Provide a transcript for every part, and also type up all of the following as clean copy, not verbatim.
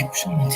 خوشم میاد.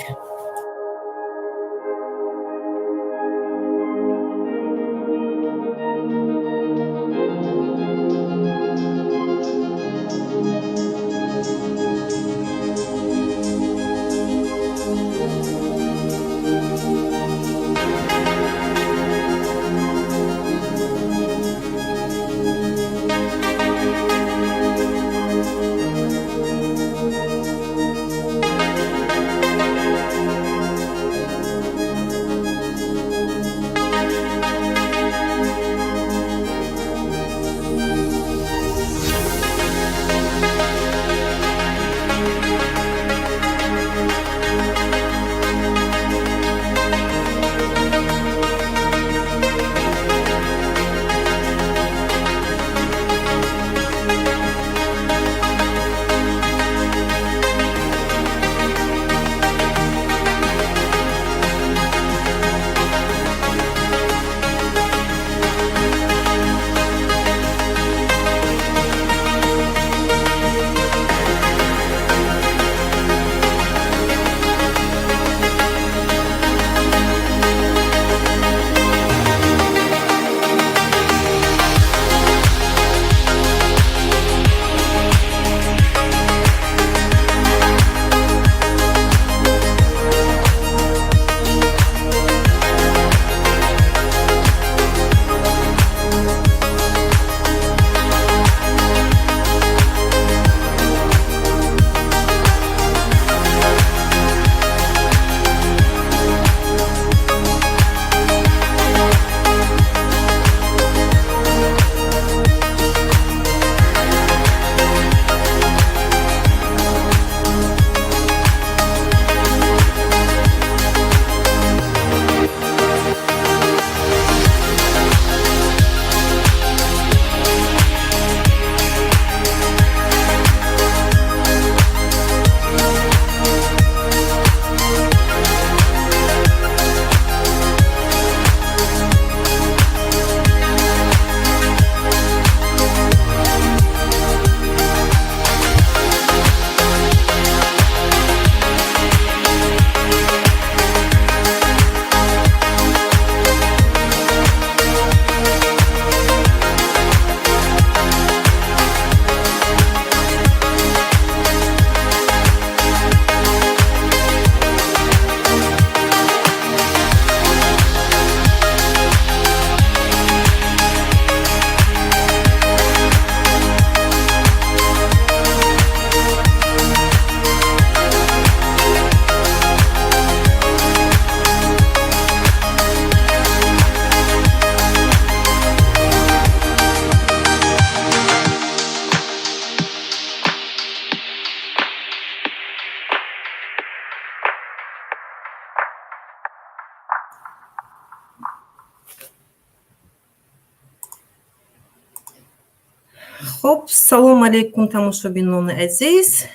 خب салом алейкум тамошобинони азиз.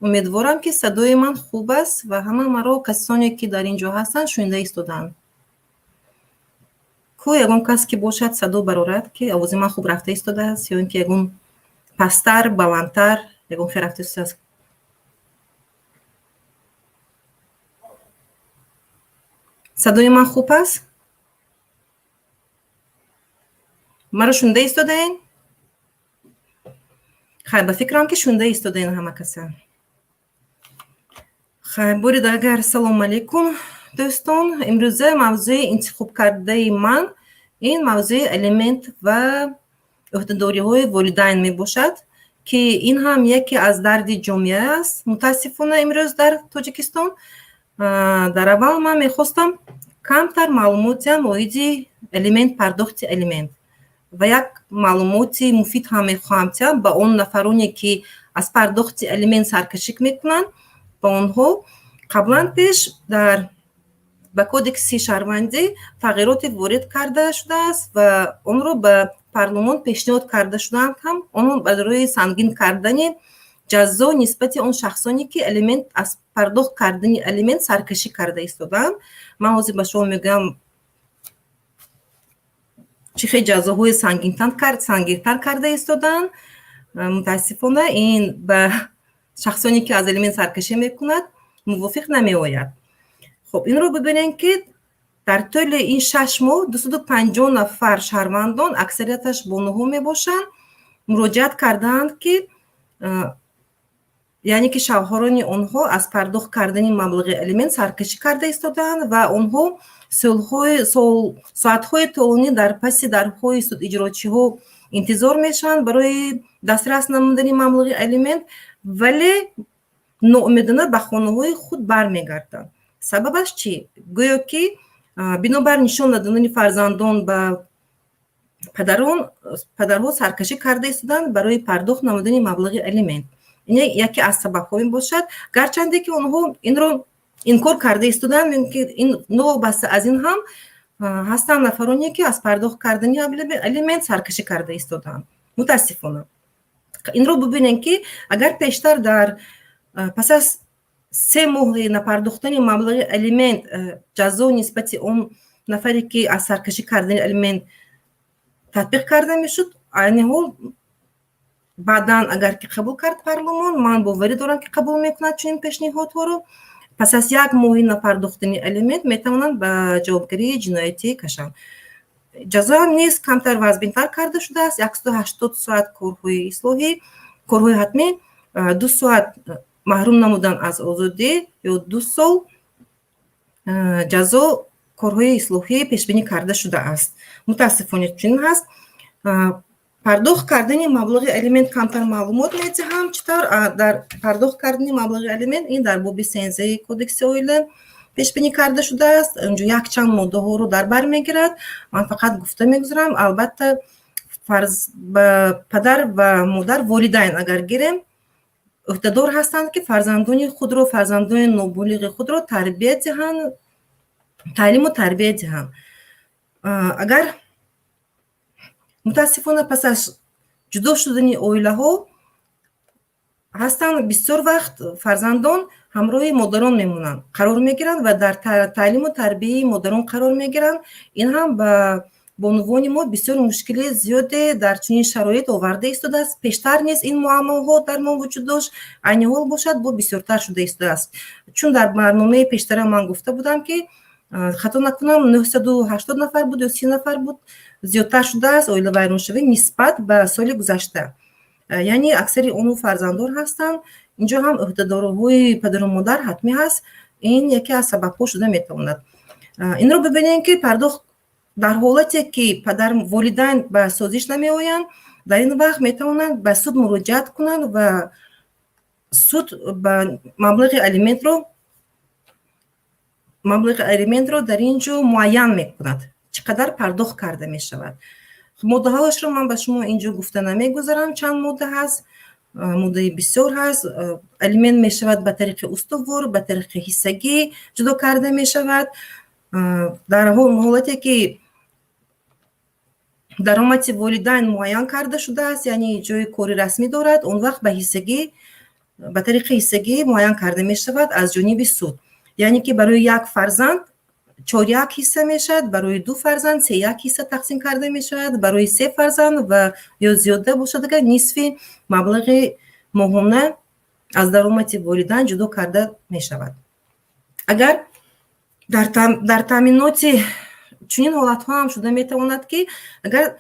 умедворам ки садои ман хуб аст ва ҳама маро касоне ки дар ин ҷо ҳастанд шунда истоданд. ку ягон кас ки бошад садо барорад ки овози ман хуб рафта истодааст ё ин ки ягон пасттар баландтар ягон хе рафта истодааст. садои ман хуб аст? маро шунда истодаен? خیر با فکرم که شونده ایستادین همه کسان. خیر باری دیگر سلام علیکم دوستان. امروزه موضوع انتخاب کرده من این موضوع الیمنت و عهده‌داری های والدین می باشد که این هم یکی از درد جامعه است. متاسفانه امروز در تاجیکستان در اول من میخواستم کمتر معلوماتی مورد الیمنت پرداخت الیمنت و یک معلوماتی مفید هم میخواهم چند با اون نفرانی که از پرداخت الیمنت سرکشی میکنن با اونها قبلا پیش در به کودکس شهروندی تغییرات وارد کرده شده است و اون رو به پارلمان پیشنهاد کرده شدند هم اون برای سنگین کردن جزا نسبت اون شخصانی که الیمنت از پرداخت کردن الیمنت سرکشی کرده ایستادند. من حاضر به شما میگم چه جزاهای سنگین‌تر کرده ایستادند. متاسفانه این به شخصانی که از الیمنت سرکشی میکند موافق نمی‌آید. خب این رو ببینین که در طول این 6 ماه 250 نفر شهروندان اکثریتش بانوها میباشند مراجعت کردند که یعنی که شوهران آنها از پرداخت کردن مبلغ الیمنت سرکشی کرده ایستادند و آنها ساعت‌های طولانی در پس درهای سود اجراچی ها انتظار میشن برای دسترس نمودن مبلغ الیمنت، ولی ناامیدانه به خانه‌های خود برمیگردند. سببش چی؟ گویا که بنابر نشان دادن فرزندان به پدرها سرکشی کرده ایستادند برای پرداخت نمودن مبلغ الیمنت. این یکی از سبب‌ها باشد، گرچند که آنها این رو انکار کرده ایستادند که این نوابسته از این هم هستند نفرانی که از پرداخت کردن الیمنت سرکشی کرده ایستادند. متاسفانه این رو ببینید که اگر پیشتر در پس از 3 ماه نپرداختن مبلغ الیمنت جزا نسبت اون نفری که از سرکشی کردن الیمنت تطبیق کرده میشد، این حال بعدا اگر که قبول کرد پارلمان، من باوری دارم که قبول میکند چنین پیشنهادها رو، پس از 1 ماه نپرداختن الیمنت میتوانند به جوابگیری جنایتی کشند. جزا هم نیز کمتر و از بینتر کرده شده است. 180 ساعت کارهای اصلاحی، کارهای حتمی، 2 ساعت محروم نمودن از آزادی یا 2 سال جزا کارهای اصلاحی پیش بینی کرده شده است. متاسفانه چنین هست. پرداخت کردن مبلغ الیمنت کمتر معلومات میدهم چطور در پرداخت کردن مبلغ الیمنت این در باب 13 کودکس عائله پیش بینی کرده شده است. اونجا یک چند ماده ها رو در بر میگیرد. من فقط گفته میگذارم، البته پدر و مادر والدین اگر گیریم عهده‌دار هستند که فرزندان خود رو، فرزندان نابالغ خود رو تربیت دهند، تعلیم و تربیت دهند. اگر متاسفانه پس از جدا شدن عائله ها هستند بسیار وقت فرزندان همراه مادران میمونند، قرار میگیرند و در تعلیم و تربیت مادران قرار میگیرند. این هم به عنوان ما بسیار مشکل زیاده در چنین شرایط آورده ایستاده است. پیشتر نیز این معماها در ما وجود داشت، عین حال باشد با بسیارتر شده ایستاده است. چون در برنامه پیشتر من گفته بودم که خطا نکنم 980 نفر بود یا 30 نفر بود، زیادتر شده است عائله ویرانشوی نسبت به سال گذشته. یعنی اکثر اونو فرزندان هستند. اینجا هم عهده‌دارهای پدر و مادر حتمی هست. این یکی از سبب‌ها شده میتواند. این رو ببینید که پرداخت در حالتی که پدر والدین به سازش نمی آیند، در این وقت میتوانند به سود مراجعت کنند و سود به مبلغ الیمنت رو در اینجا معین میکند چقدر پرداخت کرده می شود. ماده هاش رو من به شما اینجا گفته نمیگذارم، چند ماده هست، ماده بسیار هست. الیمنت می شود به طریق استوار، به طریق حصگی جدا کرده می شود. در حالتی که درآمد والدین معین کرده شده است، یعنی جای کاری رسمی دارد، اون وقت به طریق حصگی معین کرده می شود از جانب سود. یعنی که برای 1 فرزند 4 حصه می شود، برای 2 فرزند 3 حصه تقسیم کرده می شود، برای 3 فرزند و یا زیاده باشد که نصف مبلغ ماهانه از درآمد والدین جدا کرده می شود. اگر در تامینات چنین حالت ها هم شده می تواند که اگر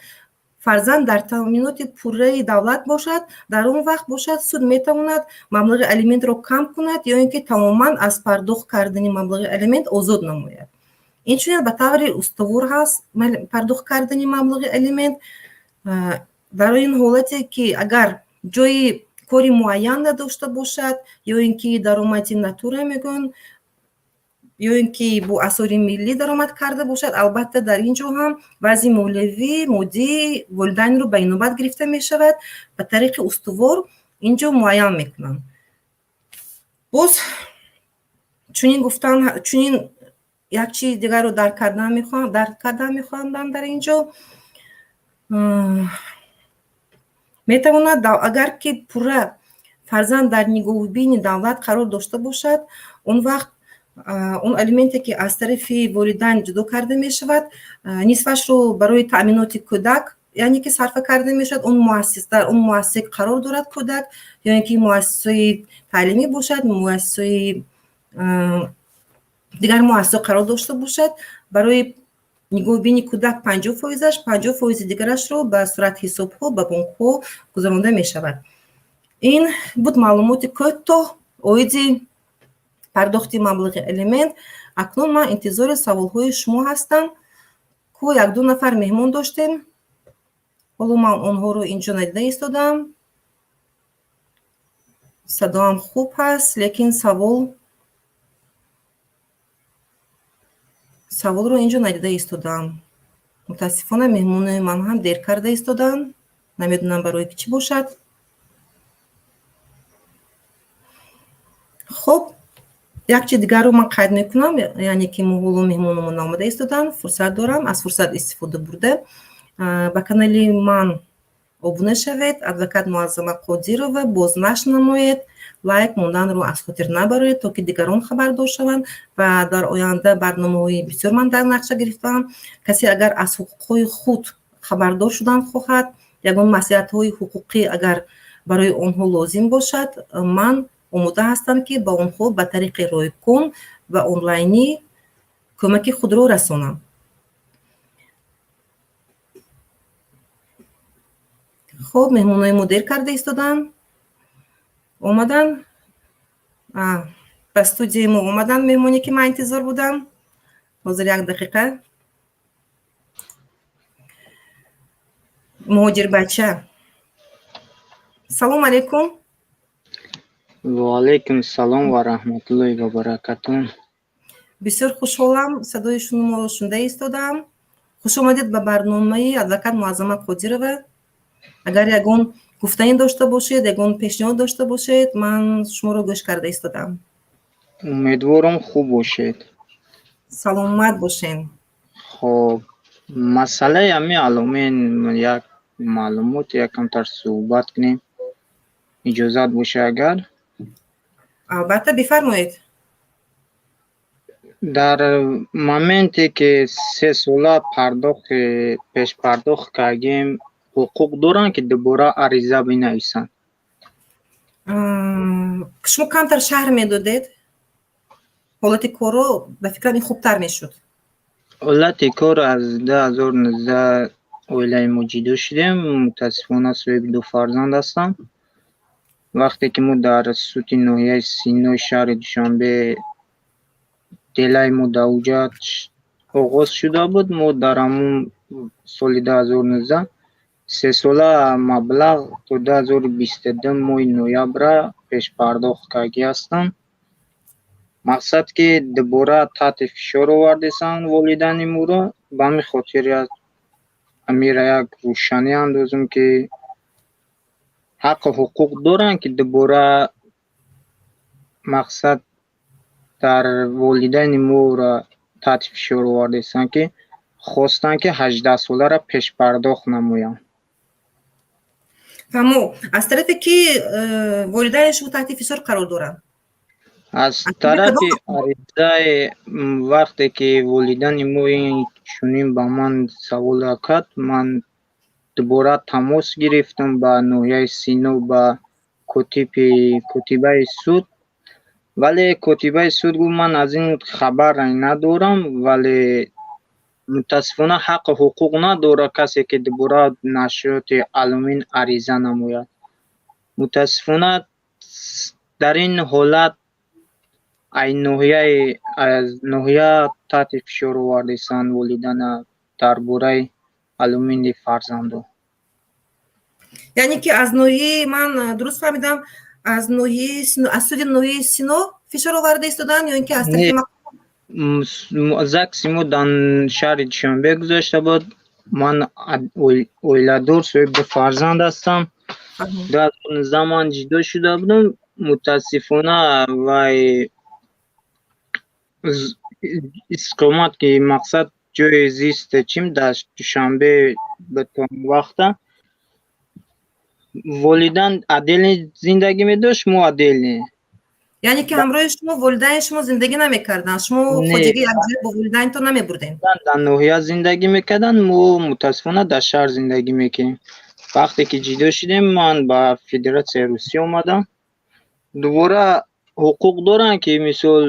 فرزند در تامینات پوره دولت باشد، در اون وقت باشد سود می تواند مبلغ الیمنت رو کم کند یا اینکه تماما از پرداخت کردن مبلغ الیمنت آزاد نماید. این چنین به طور استوار هست پرداخت کردن مبلغ الیمنت. در این حالتی که اگر جای کاری معین نداشته باشد یا اینکه درآمد نتوره میگن یا اینکه با اسعار ملی درآمد کرده باشد، البته در اینجا هم وضع مولوی مودی والدین رو به نوبت گرفته می شود، به طریق استوار اینجا معین میکنن. باز چنین گفتن، چنین یک چیز دیگر رو درک کردن میخواندن در اینجا میتواند اگر که پوره فرزند در نگاهبین دولت قرار داشته باشد، اون وقت اون الیمنتی که از طرف والدین جدا کرده می شود نصفش رو برای تأمینات کودک یعنی که صرف کرده می شود. اون مؤسسه قرار دارد کودک یا اینکه مؤسسه تعلیمی باشد، مؤسسه дигар муассиқ қарор дошта бошад. Барои нигоҳубини кӯдак 50%-аш, 50% дигарашро ба сурат ҳисобҳо ба бонкҳо гузаронда мешавад. ин буд маълумоти кӯтоҳ оиди пардохти маблағи алимент. акнун ман интизори саволҳои шумо ҳастам. ку як-ду нафар меҳмон доштем. ҳоло ман онҳоро инҷо надида истодам. садоам хуб ҳаст, лекин саволро инҷо надида истодам. мутаассифона меҳмонои ман ҳам дер карда истоданд. намедонам барои чӣ бошад. хуб, як чиз дигарро ман қайд мекунам, яъне ки ҳоло меҳмономон наомада истоданд. фурсат дорам, аз фурсат истифода бурда ба канали ман обуна шавед. адвокат Муаззама Қодирова боз нашр намоед, лайк монданро аз хотир набароед, то ки дигарон хабардор шаванд ва дар оянда барномаҳои бисёр ман дар нақша гирифтаам. касе агар аз ҳуқуқҳои худ хабардор шудан хоҳад, ягон маслиҳатҳои ҳуқуқӣ агар барои онҳо лозим бошад, ман омода ҳастам ки ба онҳо ба тариқи ройкун ва онлайнӣ кӯмаки худро расонам. хуб, меҳмонои мо дер карда истоданд. омадан ба студияи мо омадан меҳмоне ки ман интизор будам. ҳозир як дақиқа. муҳоҷирбача. салом алейкум. ва алейкум салом ва раҳматуллоҳи ва баракатуҳ. бисёр хушҳолам садои шуморо шунда истодам. хуш омадед ба барномаи адвокат Муаззама Қодирова. агар ягон гуфтанӣ дошта бошед, ягон пешниҳод дошта бошед, ман шуморо гӯш карда истодам. умедворам хуб бошед. саломат бошед. хоб, масъалаи ҳамин аломин як маълумот якамтар суҳбат кунем. иҷозат боша агар? албатта, бифармоед. дар моменте ки 3 сола пешпардохт кардем, ҳуқуқ доранд ки дубора ариза бинависанд? шумо камтар шаҳр медодед? ҳолати корро ба фикрам ин хубтар мешуд. ҳолати кор аз 2019 оилаи мо ҷидо шудем. мутаассифона соҳиби 2 фарзанд ҳастам. вақте ки мо дар сути ноҳияи Синои шаҳри Душанбе делаи мо даъвоҷат оғоз шуда буд, мо дар ҳамун соли 2019 3 сола маблағ то 2022 моҳи ноябра пешпардохт карда ҳастам. мақсад ки дубора таҳти фишор овардесанд волидайни моро. ба ҳамин хотир амира як рӯшанӣ андозам ки ҳаққу ҳуқуқ доранд ки дубора мақсад дар волидайни моро таҳти фишор овардесанд ки хостанд ки 18 соларо пешпардохт намоянд. фаҳмо аз тарафе ки волидайни шумо таҳти фишор қарор доранд? аз тарафи аризаи вақте ки волидайни мо инчунин ба ман савол кард, ман дубора тамос гирифтам ба ноҳияи Сино ба котибаи суд, вале котибаи суд гуфт ман аз ин хабар надорам, вале мутаассифона ҳаққу ҳуқуқ надорад касе ки дубора нашриёти аломин ариза намояд. мутаассифона дар ин ҳолат аз ноҳия таҳти фишор овардесанд волидайна дар бораи аломини фарзандон. яъне ки аз ноҳияи ман дуруст фаҳмидам, аз суди ноҳияи Сино фишор оварда истоданд ё ин ки аз тарафи закси мо дар шаҳри Душанбе гузашта буд. ман оиладор соҳиби 2 фарзанд ҳастам. 2019 ман ҷидо шуда будам. мутаассифона вай истиқомат ки мақсад ҷои зисти чим дар Душанбе ба том вақта волидайн адели зиндагӣ медошт, мо адели. яъне ки ҳамроҳи шумо волидайни шумо зиндагӣ намекарданд, шумо хоҷагӣ якҷоя бо волидайнтон намебурдед? дар ноҳия зиндагӣ мекарданд, мо мутаассифона дар шаҳр зиндагӣ мекардем. вақте ки ҷидо шудем, ман ба Федератсияи Русия омадам. дубора ҳуқуқ доранд ки мисол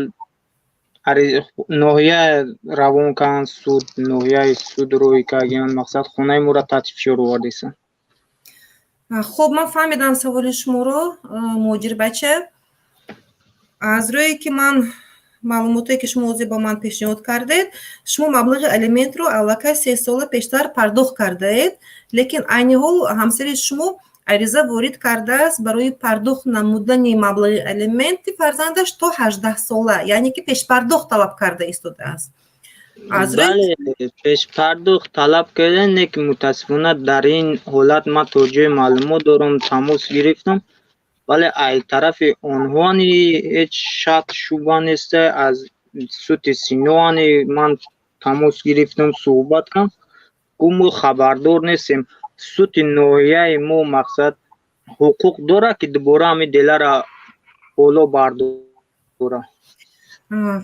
ноҳия равон кан суд ноҳияи суд рӯй кардин мақсад хонаи моро таҳти фишор овардесан. خب من فهمیدم سوال شما رو مجری بچه. از روی که من معلوماتی که شما با من پیشنهاد کردید شما مبلغ الیمنت رو علاقه 3 سال پیشتر پرداخت کردید، لیکن عین حال همسر شما عریضه وارد کرده است برای پرداخت نمودن مبلغ الیمنت فرزندش تا 18 ساله، یعنی که پیش پرداخت طلب کرده ایستاده است. بله پیش پرداخت طلب کردن، لیکن متاسفانه در این حالت من توجه معلومات دارم تماس گرفتم، ولی از طرف آنها هیچ شک شبهه نیست. از سوت سینو من تماس گرفتم صحبت کردم ما خبردار نیستیم. سوت نوعیه ما مقصد حقوق داره که دوباره همی دیله را بالا برداره.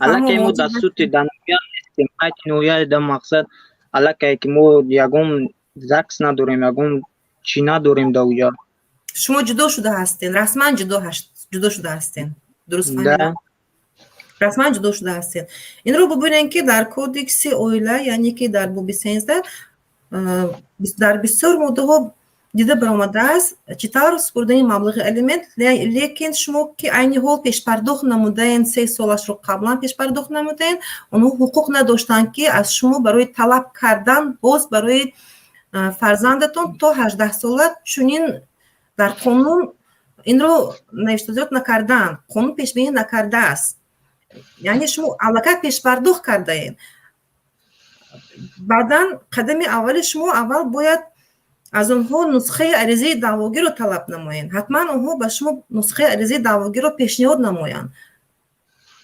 علاقه ما در سوت دنویه نیستیم. حتی نوعیه در مقصد علاقه که ما یکم زکس نداریم، یکم چی نداریم در اوجا. شما جدا شده هستین، رسما جدا شده هستین، درست فهمیدم؟ رسما جدا شده هستین. این رو ببینین که در کودکس اویله، یعنی که در باب 13 در بسیار مورد ها دیده برآمده است چطور سپردن مبلغ الیمنت، لیکن شما که عین حال پیش پرداخت نمودین 3 سالش رو قبلا پیش پرداخت نمودین، اونها حقوق نداشتن که از شما برای طلب کردن باز برای فرزندتون تا 18 ساله چنین در قانون این رو نوشته نکردن، قانون پیش بینی نکرده است. یعنی شما علاقه پیش پرداخت کرده این. بعدا قدم اول شما اول باید از اونها نسخه عریضه دعواگیر رو طلب نمایین. حتما اونها به شما نسخه عریضه دعواگیر رو پیشنهاد نمایین.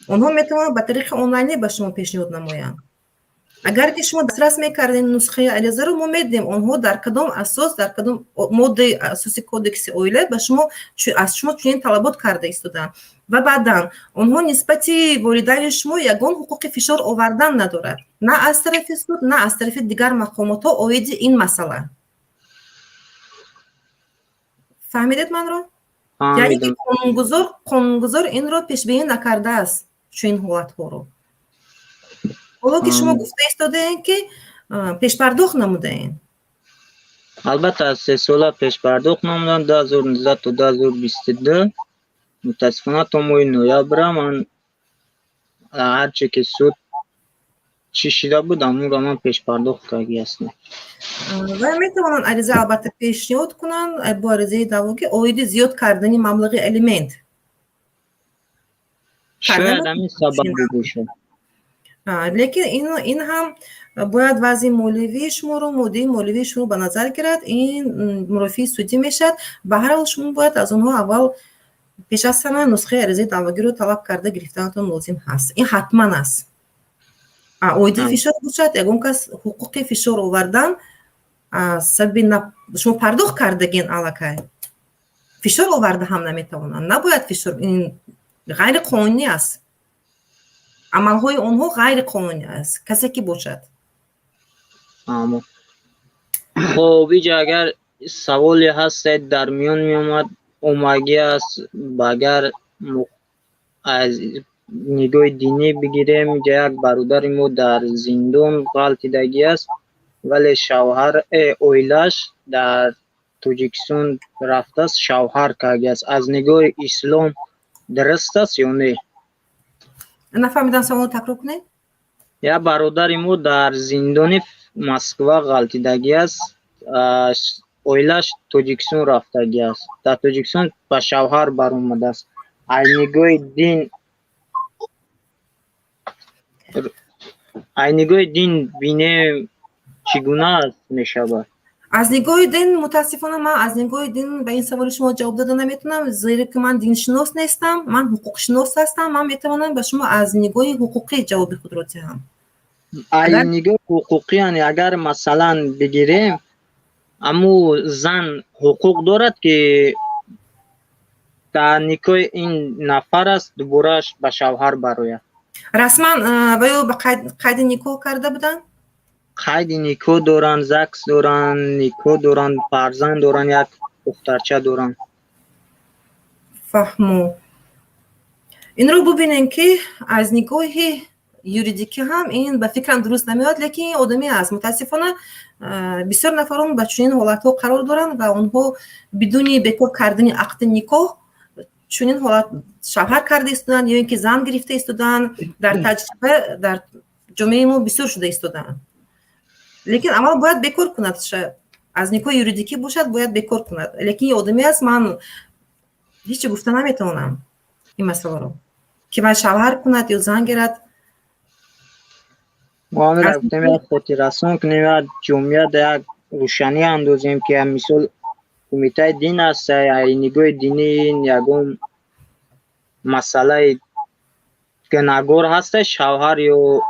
اونها میتونن به طریق آنلاینی به شما پیشنهاد نمایین. اگر که شما دسترس میکردین نسخه عریضه رو ما میدیم اونها در کدام اساس در کدام ماده اساسی کودکس اویله به شما از شما چنین طلبات کرده ایستادن و بعدا اونها نسبت والدین شما یگان حقوق فشار آوردن ندارد، نه از طرف سود نه از طرف دیگر مقامات ها اوید این مسئله. فهمیدید من رو؟ یعنی که قانونگذار این رو پیش بینی نکرده است چنین حالت ها رو. حالا که شما گفته ایستاده این که پیش پرداخت نموده این. البته از 3 ساله پیش پرداخت نمودن 2019 تا 2022 متاسفانه تا ماه نوامبر من هرچی که سود چی شده بود اون را من پیش پرداخت کرده هستم. و میتوانن عریضه البته پیشنهاد کنن با عریضه دعواگیر اوید زیاد کردنی مبلغ الیمنت. شاید همین سبب بوده. لیکن این هم باید وضع مولوی شما رو مدیر مولوی شما به نظر گیرد، این مرافع سودی میشد. به هر حال شما باید از اونها اول پیش از همه نسخه عریضه دعواگیر رو طلب کرده گرفتنتون لازم هست. این حتما است. اوید فشار باشد یگان کس حقوق فشار آوردن سبب شما پرداخت کردگین علاقه فشار آورده هم نمیتوانند. نباید فشار، این غیر قانونی است. عملهای اونها غیر قانونی است کسی که باشد. خب اینجا اگر سوالی هست در میان میامد اومگی است اگر از نگاه دینی بگیریم اینجا یک برادر ما در زندان غلطیدگی است ولی شوهر اویلش در توجیکستان رفته است شوهر کرده است. از نگاه اسلام درست است یا نه؟ نفهمیدم سوال تکرار کنید. یا برادر ما در زندان مسکو غلطیدگی است اویلش توجیکستان رفتگی است، در توجیکستان به شوهر برآمده است. از نگاه دین بینه چگونه است میشود؟ از نگاه دین متاسفانه من از نگاه دین به این سوال شما جواب دادن نمیتونم، زیرا که من دین شناس نیستم، من حقوق شناس هستم. من میتونم به شما از نگاه حقوقی جواب خود رو دهم. از نگاه حقوقی یعنی اگر مثلا بگیریم اما زن حقوق دارد که در نکاح این نفر است دوبارهش به شوهر برآید. رسما باید به قید نکاح کرده بودن؟ قید نکاح دارن، زکس دارن، نکاح دارن، فرزند دارن، یک دخترچه دارن. فهمو. این رو ببینین که از نگاه юридики ҳам ин ба фикрам дуруст намеояд, лекин ин одамӣ аст. мутаассифона бисёр нафарон ба чунин ҳолатҳо қарор доранд ва онҳо бидуни бекор кардани ақди никоҳ чунин ҳолат шавҳар карда истоданд ё ин ки зан гирифта истоданд. дар таҷриба дар ҷомеаи мо бисёр шуда истоданд. лекин амал бояд бекор кунад, аз никоҳ юридикӣ бошад бояд бекор кунад. лекин ин одамӣ аст, ман ҳеҷ чӣ гуфта наметавонам ин масъаларо ки ман шавҳар кунад ё зан гирад. ما هم رفتیم یک خاطررسان کنیم و جمعیت یک روشنی اندازیم که مثال کمیته دین است یا نگاه دینی این یکم مسئله گناهگار هست شوهر یا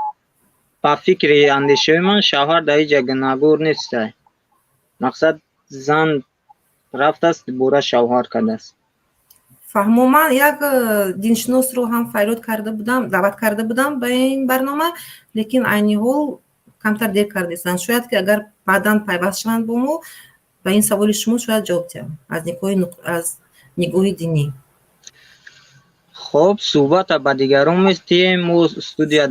با فکر اندیشه من شوهر در اینجا گناهگار نیست. مقصد زن رفت است بوره شوهر کرده است. فهمو من یک دینشناسро ҳам фариёд карда будам, даъват карда будам ба ин барнома, лекин айни ҳол камтар дер кардастанд. шояд ки агар баъдан пайваст шаванд бо мо ба ин саволи шумо шояд ҷавоб диҳам аз нигоҳи динӣ. خب صحبت با دیگران میستیم ما استودیا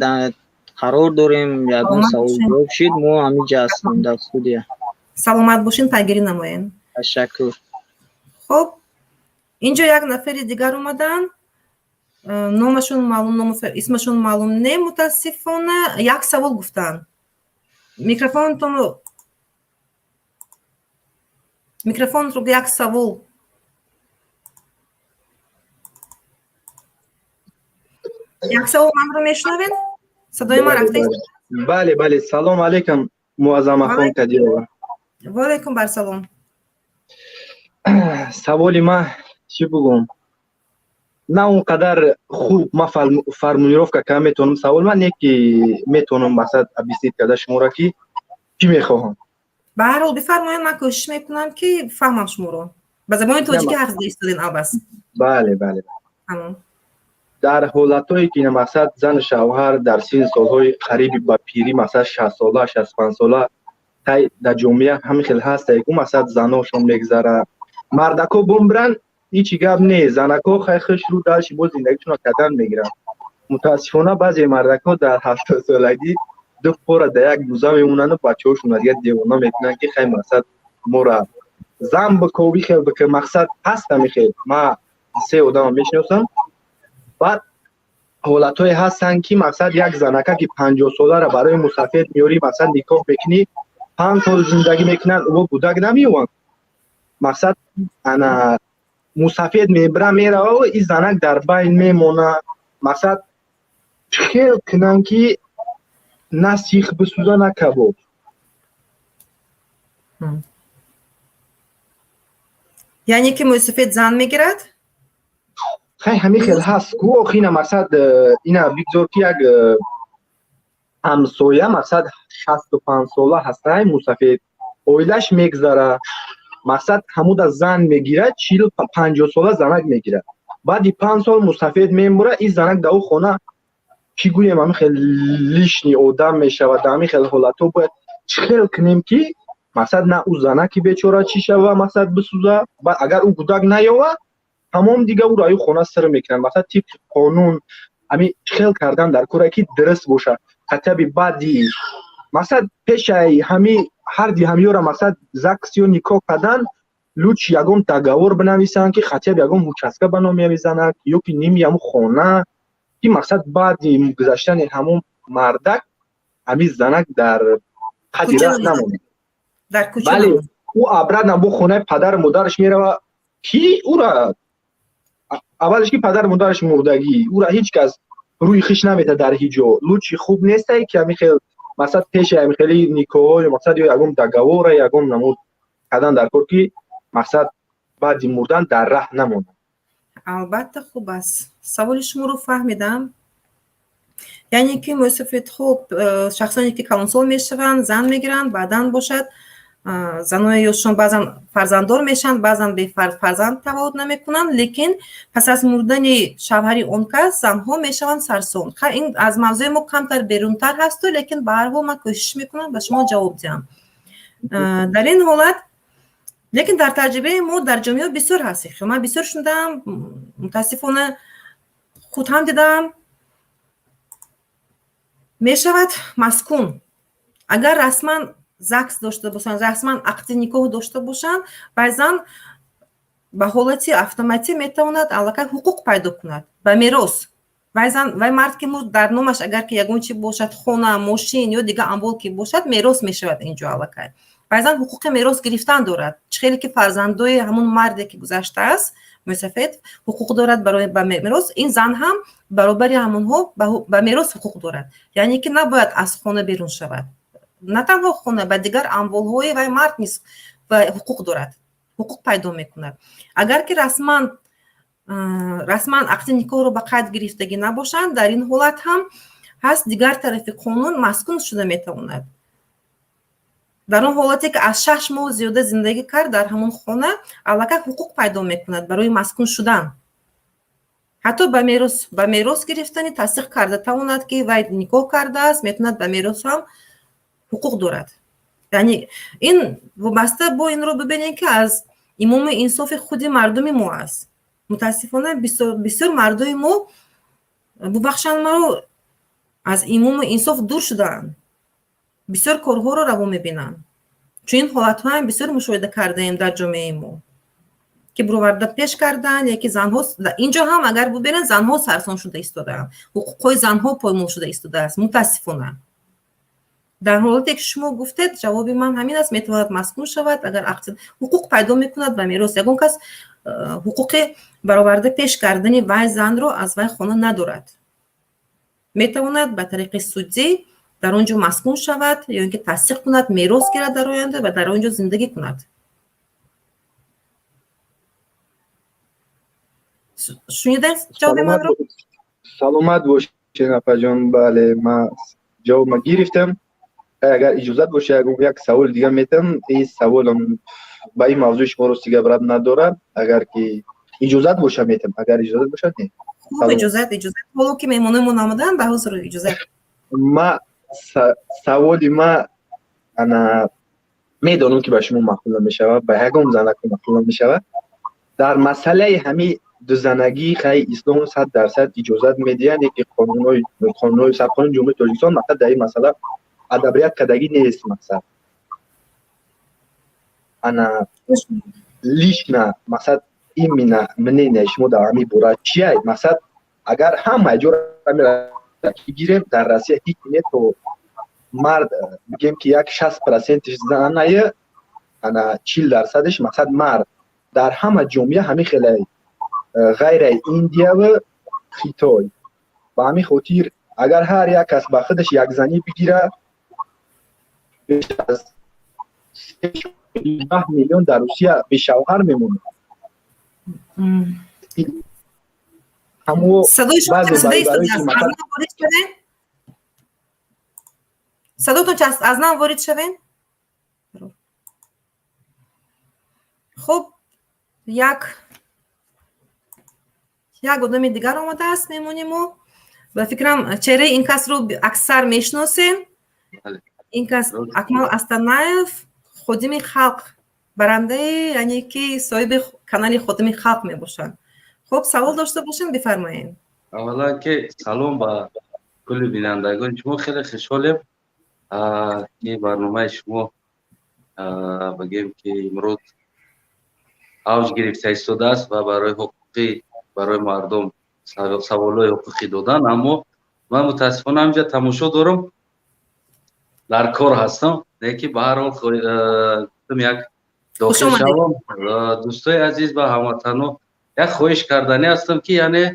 قرار داریم یکم سوال جواب شد ما همینجا هستیم در استودیا. саломат бошин, пайгирӣ намоед. تشکر. خب اینجا یک نفر دیگر اومدن، نامشون معلوم، اسمشون معلوم نه، متاسفانه یک سوال گفتن. میکروفون رو یک سوال. یک سوال من رو میشنوین؟ صدای من رفته است؟ بله بله. سلام علیکم معظم خانم کدیرова. و علیکم بر سلام. سوالی من چی بگم؟ نه اونقدر خوب ما فرمولировка که میتونم سوال من یکی میتونم مثلا ابیسید کرده شما را که چی میخواهم. به هر حال بفرمایید، من کوشش میکنم که فهمم شما رو. به زبان تاجیکی حرف زدین البته. بله بله. تمام. در حالتایی که مثلا زن شوهر در سن سالهای قریب به پیری مثلا 60 ساله 65 ساله در جامعه همین خیلی هست که مثلا زناشون میگذره مردکو بمبرن هیچ گپ نیست، زنکو خیخش رو داشت با زندگیشون قدم میگیرن. متاسفانه بعضی مردکو در 70 سالگی دو پور در یک دوزه میمونن و بچه‌هاشون دیگه دیوانه میکنن که خیلی مثلا مورا زن بکوبی خیلی بک مقصد هست میخواد. ما سه آدم میشناسم بعد حالتای هستن که مقصد یک زنکه که 50 ساله را برای مسافر میاری مثلا نکاح میکنی 5 سال زندگی میکنن و کودک نمیوان. مقصد انا مسافر میبره میره و این زنک در بین میمونه. مقصد خیلی کنن که نه سیخ بسوزه نه کباب. یعنی که مسافر زن میگیرد؟ خیلی همین خیلی هست که خیلی مقصد اینا بگذار که یک همسایه مقصد 65 ساله هست مسافر اویلش میگذاره مقصد همود از زن میگیره 40-50 ساله زنک میگیره بعد 5 سال مسافر میموره این زنک در او خونه چی گویم همین خیلی لیشنی آدم میشود همین خیلی حالتو باید خیلی کنیم که مقصد نه او زنکی بیچاره چی شود مقصد بسوزه بعد اگر او کودک نیاوه تمام دیگه او رای خونه سر میکنن. مثلا تیپ قانون همین خیلی کردن در کاری که درست باشه حتی بعدی مثلا پیش همین هر دی همیورا مقصد زکسیو نیکو کردن لوچ یگم تگاور بنویسن که خطیب یگم هوچسکه بنا میویزنن یا که نیمی همون خونه که مقصد بعدی گذشتن همون مردک همین زنک در قدیرت نمونه. در کوچه بله او ابرد نبو خونه پدر مادرش میره و کی او را اولش که پدر مادرش مردگی او را هیچ کس روی خیش نمیته در هیچ جا لوچی خوب نیسته که همین خیلی مثلا پیش همین خیلی نیکو یا مثلا یا یگم دگاور یا یگم نمود کردن در کار که مثلا بعدی مردن در راه نمونه. البته خوب است. سوال شما رو فهمیدم. یعنی که مسافرت خوب شخصانی که کلانسال میشوند زن میگیرند بعداً باشد زنایشون بعضا فرزنددار میشن بعضا به فرزند تولد نمیکنن لیکن پس از مردن شوهر اون کس زنها میشوند سرسون. این از موضوع ما کمتر بیرونتر هست لیکن به هر حال من کوشش میکنم به شما جواب دهم. در این حالت لیکن در تجربه ما در جامعه بسیار هست. من بسیار شنیدم، متاسفانه خود هم دیدم мешавад маскун. Агар расман ЗАГС дошта бошанд, расман ақди никоҳ дошта бошанд, баъзан ба ҳолати автоматӣ метавонад аллакай ҳуқуқ пайдо кунад ба мерос. Вай мард ки дар номаш агар ки ягон чи бошад, хона, мошин ё дигар амвол ки бошад, мерос мешавад инҷо аллакай. Баъзан ҳуқуқи мерос гирифтан дорад. Чӣ хеле ки фарзандои ҳамон марде ки гузаштааст, мусафед, ҳуқуқ дорад барои ба мерос, ин зан ҳам баробари ҳамонҳо ба мерос ҳуқуқ дорад. Яъне ки набояд аз хона берун шавад. На танҳо хона, ба дигар амволҳои вай мард низ ҳуқуқ дорад. ҳуқуқ пайдо мекунад. Агар ки расман ақди никоҳро ба қайд гирифтагӣ набошанд, дар ин ҳолат ҳам ҳаст дигар тарафи қонун маскун шуда метавонад. дар он ҳолате ки аз 6 моҳ зиёда зиндагӣ кард дар ҳамон хона, аллакай ҳуқуқ пайдо мекунад барои маскун шудан. ҳатто ба мерос гирифтани тасдиқ карда тавонад ки вай никоҳ кардааст, метавонад ба мерос ҳам ҳуқуқ дорад. яъне ин вобаста бо инро бибинем ки аз имоми инсофи худи мардуми мо аст. мутаассифона бисёр мардои мо бубахшанд маро аз имому инсоф дур шудаанд. бисёр корҳоро раво мебинанд. чунин ҳолатҳо ҳам бисёр мушоҳида кардаем дар ҷомеаи мо ки бироварда пеш кардаанд, яки занҳо инҷо ҳам агар бубинанд, занҳо сарсон шуда истодаанд, ҳуқуқҳои занҳо поймол шуда истодааст. мутаассифона дар ҳолате ки шумо гуфтед, ҷавоби ман ҳамин аст, метавонад маскун шавад агар ҳуқуқ пайдо мекунад ба мерос. ягон кас ҳуқуқи бароварда пеш кардани вай занро аз вай хона надорад. метавонад ба тариқи судӣ дар он ҷо маскун шавад ё ин ки тасдиқ кунад, мерос гирад дар оянда ва дар он ҷо зиндагӣ кунад. шунидем ҷавоби манро? саломат бошед апаҷон. бале, ман ҷавобма гирифтам. агар иҷозат боша як саволи дига метам. ин саволам ба ин мавзӯи шуморо сига бараб надорад. агар ки иҷозат боша метам. агар иҷозат бошад не? хуб, иҷозат. ҳоло ки меҳмононимон омадаанд, ба ҳозир иҷозат. саволи ма ана медонам ки ба шумо махлула мешавад, ба ягон занаку махлула мешавад. дар масъалаи ҳами дузанагӣ хай ислом 100% иҷозат медиҳад, ки қонунҳои сарқонуни ҷумҳурии Тоҷикистон мақсад дар ин масъала адабият кардагӣ нест. мақсад ана лично мақсад именно мнение шумо дар ҳамин бора чия? мақсад агар ҳама ҷора гирем дар Россия ҳеҷ не то мард бигем ки як 60% занае, ана 40%-иш мақсад мард. дар ҳама ҷомеа ҳамин хеле ғайраи Индия ва Хитой. ба ҳамин хотир агар ҳар як кас ба худаш як занӣ бигира, беш аз 10 миллион дар Русия бешавҳар мемонад. садоатон аз нам ворид шавен. хуб, як одами дигар омадааст, меҳмони мо. ба фикрам чеҳраи ин касро аксар мешиносем. ин кас Акмал Астанаев, ходими халқ, барандаи, яъне ки соҳиби канали ходими халқ мебошанд. хуб, савол дошта бошем, бифармоед. аввалан ки салом ба кулли бинандагони шумо. хеле хушҳолем ки барномаи шумо бигем ки имрӯз авҷ гирифта истодааст ва барои ҳуқуқи барои мардум саволҳои ҳуқуқӣ додан. аммо ман мутаассифона ҳамҷа тамошо дорам, дар кор ҳастам. неки ба ҳар ҳол гуфтам як дохил шавам. дӯстои азиз ва ҳамватанҳо, як хоҳиш кардани ҳастам ки яъне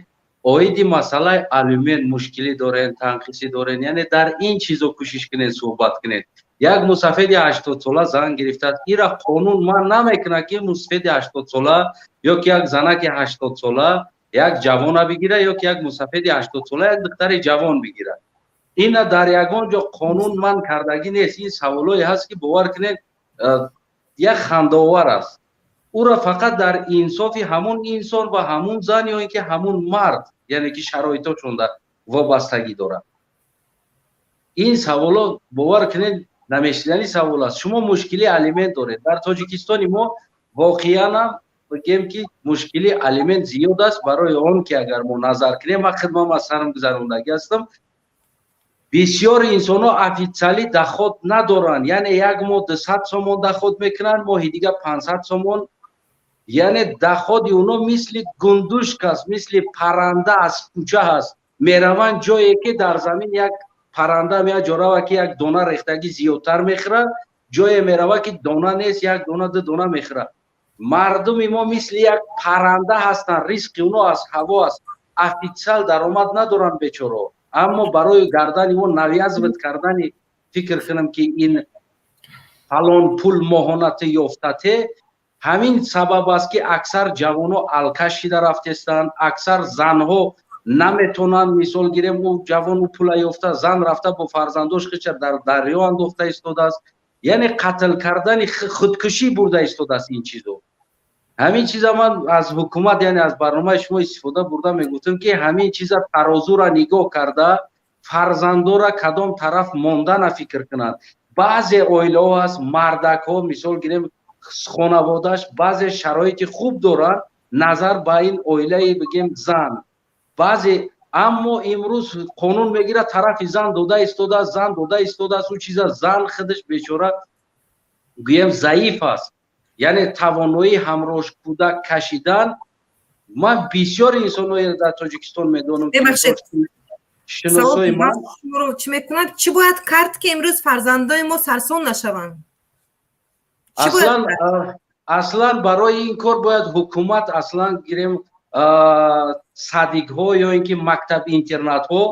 оиди масъалаи алимент мушкилӣ дорен, танқисӣ дорен, яъне дар ин чизо кӯшиш кунед, суҳбат кунед. як мусафеди 80 сола зан гирифтад, ира қонун ман намекунад ки мусафеди 80 сола ё ки як занаки 80 сола як ҷавона бигира ё ки як мусафеди 80 сола як духтари ҷавон бигира. ина дар ягон ҷо қонун ман кардагӣ нест. ин саволое ҳаст ки бовар кунед як хандаовар аст. уро фақат дар инсофи ҳамун инсон ва ҳамун зан ё ин ки ҳамун мард, яъне ки шароитошон дар вобастагӣ дорад. ин саволо бовар кунед намешидани савол аст. шумо мушкили алимент доред. дар Тоҷикистони мо воқеан бигем ки мушкили алимент зиёд аст. барои он ки агар мо назар кунем, ма хидмам аз сарм гузарондагӣ ҳастам, бисёри инсонҳо офиtsiалӣ даход надоранд, яъне як моҳ 200 сомон даход мекунанд, моҳи дига 500 сомон. яъне даходи онҳо мисли гундушкаст, мисли парранда аз кӯча ҳаст. мераванд ҷое ки дар замин як парранда меяд ҷорава ки як дона рехтагӣ зиёдтар мехӯрад, ҷое мерава ки дона нест, як дона ду дона мехӯрад. мардуми мо мисли як парранда ҳастанд, ризқи онҳо аз ҳаво аст. офиtsiал даромад надоранд бечоро, аммо барои гардани мо навязват кардани фикр кунам ки ин фалон пул моҳона ту ёфтате, ҳамин сабаб аст ки аксар ҷавонҳо алкаш шида рафтестанд, аксар занҳо наметонанд, мисол гирем ӯ ҷавон ӯ пула ёфта, зан рафта бо фарзандош хича дар дарё андохта истодааст, яъне қатл кардани худкушӣ бурда истодааст ин чизо. ҳамин чиза ман аз ҳукумат, яъне аз барномаи шумо истифода бурда мегуфтам ки ҳамин чиза тарозура нигоҳ карда фарзандора кадом тараф мондана фикр кунанд. баъзе оилаҳо ҳаст, мардакҳо мисол гирем хонаводааш баъзе шароити хуб доранд назар ба ин оилаи бигем зан, баъзе аммо имрӯз қонун мегирад тарафи зан дода истодааст, зан дода истодааст, ӯ чиза зан худаш бечора гӯем заиф аст, яъне тавоноии ҳамроҳ кӯдак кашидан. ман бисёри инсонҳои дар Тоҷикистон медонам, шиносои ман чӣ мекунад, чӣ бояд кард ки имрӯз фарзандои мо сарсон нашаванд? аслан барои ин кор бояд ҳукумат аслан гирем садикҳо ё ин ки мактаб интернатҳо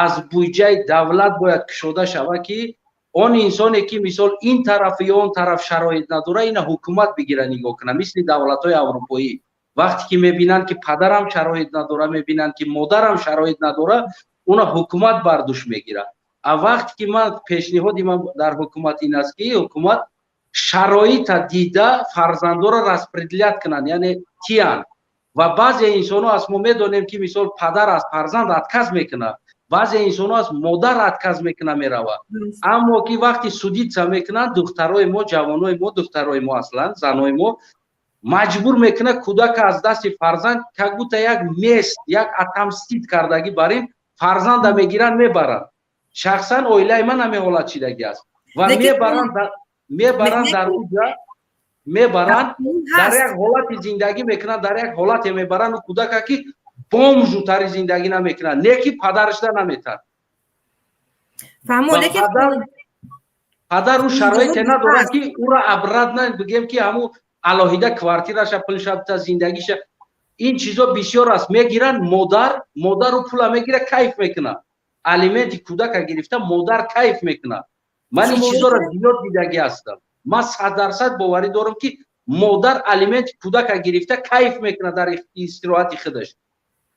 аз буҷаи давлат бояд кушода шавад ки он инсоне ки мисол ин тараф ё он тараф шароит надора, ина ҳукумат бигира нигоҳ куна, мисли давлатҳои аврупоӣ. вақте ки мебинанд ки падарам шароит надора, мебинанд ки модарам шароит надора, уна ҳукумат бар дӯш мегира. вақте ки ман пешниҳоди ман дар ҳукумат ин аст ки ҳукумат шароита дида фарзандора распределят кунанд, яъне тиян. ва баъзе инсонҳо аст, мо медонем ки мисол падар аз фарзанд отказ мекунад, баъзе инсонҳо аст модар отказ мекуна мерава, аммо ки вақти судитса мекунанд духтарои мо, ҷавонои мо, духтарои мо аслан занои мо маҷбур мекунад кӯдака аз дасти фарзанд кагута як мест, як атамстид кардагӣ бар ин фарзанда мегиранд мебаранд. шахсан оилаи ман ҳамин ҳолат шидагӣ аст ва мебаранд дар уҷа, мебаранд дар як ҳолати зиндагӣ мекунанд, дар як ҳолате мебаранд ӯ кӯдака ки бомжутари зиндагӣ намекунанд, не ки падарашда наметад. падар ӯ шароите надорад ки ӯра абрад на бигем ки ҳаму алоҳида квартираша пулшабта зиндагиша. ин чизо бисёр аст. мегиранд модару пула мегира кайф мекуна, алименти кӯдака гирифта модар кайф мекуна. ман ин чизоро зиёд дидагӣ ҳастам. ман 100% боварӣ дорам ки модар алименти кӯдака гирифта кайф мекуна дар истироҳати худаш.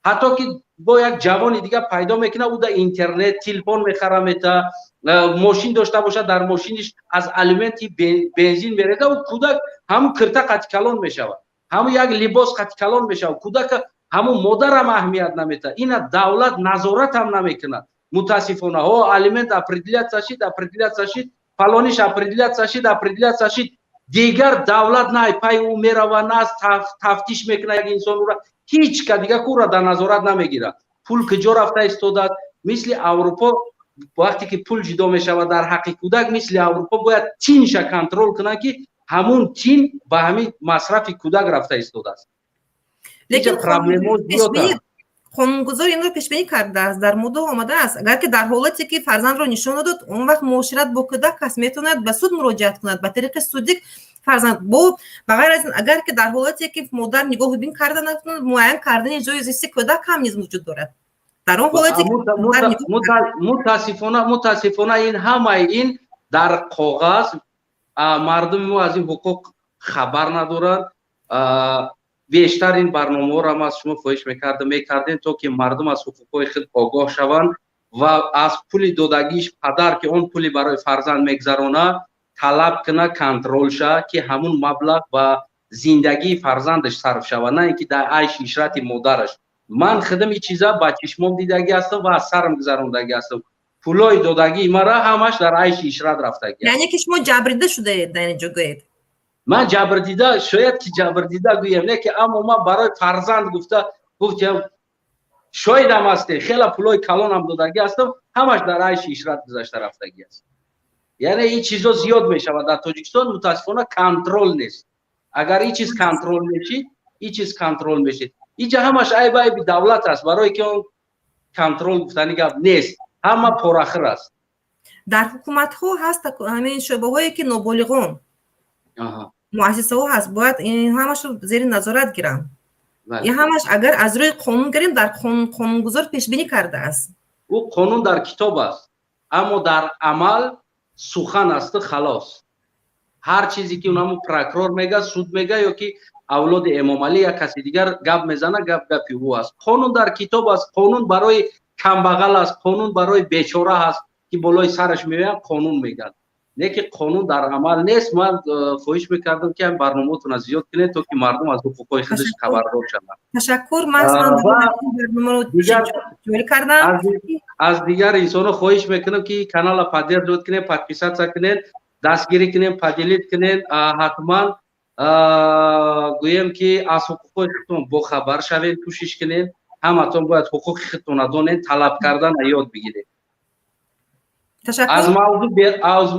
ҳатто ки бо як ҷавони дига пайдо мекуна, ӯ да интернет, телефон мехара мета, мошин дошта бошад, дар мошиниш аз алименти бензин мереза, ӯ кӯдак ҳаму кирта қатикалон мешавад, ҳаму як либос қатикалон мешавад, кӯдака ҳаму модарам аҳамият намета. ина давлат назоратам намекунад. мутаассифона алимент определяться шид, фалониш определяться шид, дигар давлат най пай ӯ мерава, нас тафтиш мекуна як инсонро, ҳеҷ ка дига кӯра дар назорат намегирад. пул куҷо рафта истодааст. мисли аврупо вақте ки пул ҷудо мешавад дар ҳаққи кӯдак, мисли аврупо бояд тинша контрол кунад ки ҳамун тин ба ҳамин масрафи кӯдак рафта истодааст. лекин қонунгузор инро пешбинӣ кардааст, дар муддо омадааст, агар ки дар ҳолате ки фарзандро нишон додод, он вақт муошират бо кӯдак кас метавонад ба суд муроҷиат кунад, ба тариқи судик фарзанд ба ғайр аз ин, агар ки дар ҳолате ки модар нигоҳубин карда натавонад, муайян кардани ҷои зисти кӯдак ҳам низ вуҷуд дорад. дар он ҳолате мутаассифона ин ҳамаи ин дар коғаз, мардуми мо аз ин ҳуқуқ хабар надоранд. бештар ин барномаҳоро ҳам аз шумо хоҳиш мекардем то ки мардум аз ҳуқуқҳои худ огоҳ шаванд ва аз пули додагиш падар ки он пули барои фарзанд мегзарона талаб куна, контрол шавад ки ҳамун маблағ ба зиндагии фарзандаш сарф шавад, на ин ки дар айши ишрати модараш. ман худам ин чиза ба чишмом дидагӣ ҳастам ва аз сарам гузарондагӣ ҳастам. пулои додагии мара ҳамаш дар айши ишрат рафтагӣ. яъне ки шумо ҷабрида шудаед дар ин ҷо гӯед? ман шояд ки ҷабрдида гӯям, не ки аммо ман барои фарзанд гуфтам شایدم هسته خیلی پولای کلان هم دادگی هستم همش در عیش اشرت گذشته رفتگی است. یعنی این چیزا زیاد میشه و در تاجیکستان متاسفانه کنترل نیست. اگر این چیز کنترل میشه این چیز کنترل میشه. اینجا همش عیب دولت است برای که اون کنترل گفتنی گپ نیست. همه پراخر است. در حکومت ها هست همین شعبه هایی که نابالغان مؤسسه ها هست باید این همش رو زیر نظارت گیرن. این همش اگر از روی قانون گیریم در قانونگذار پیش بینی کرده است. او قانون در کتاب است اما در عمل سخن است خلاص. هر چیزی که اونم پروکرور میگه سود میگه یا که اولاد امام علی یا کسی دیگر گپ میزنه گپی او است. قانون در کتاب است. قانون برای کمبغل است. قانون برای بیچاره است که بالای سرش میویان قانون میگن. نه که قانون در عمل نیست. من خواهش میکردم که برنامه‌تون از زیاد کنید تا که مردم از حقوقای خودش خبردار شوند. تشکر. من برنامه رو جوری کردم. از دیگر انسان خواهش میکنم که کانال پادر جوت کنید، پادپیسات کنید، دستگیری کنید، پادلیت کنید. حتما گویم که از حقوق خودتون با خبر شوید، کوشش کنید. همتون باید حقوق خودتون دونید، طلب کردن یاد بگیرید.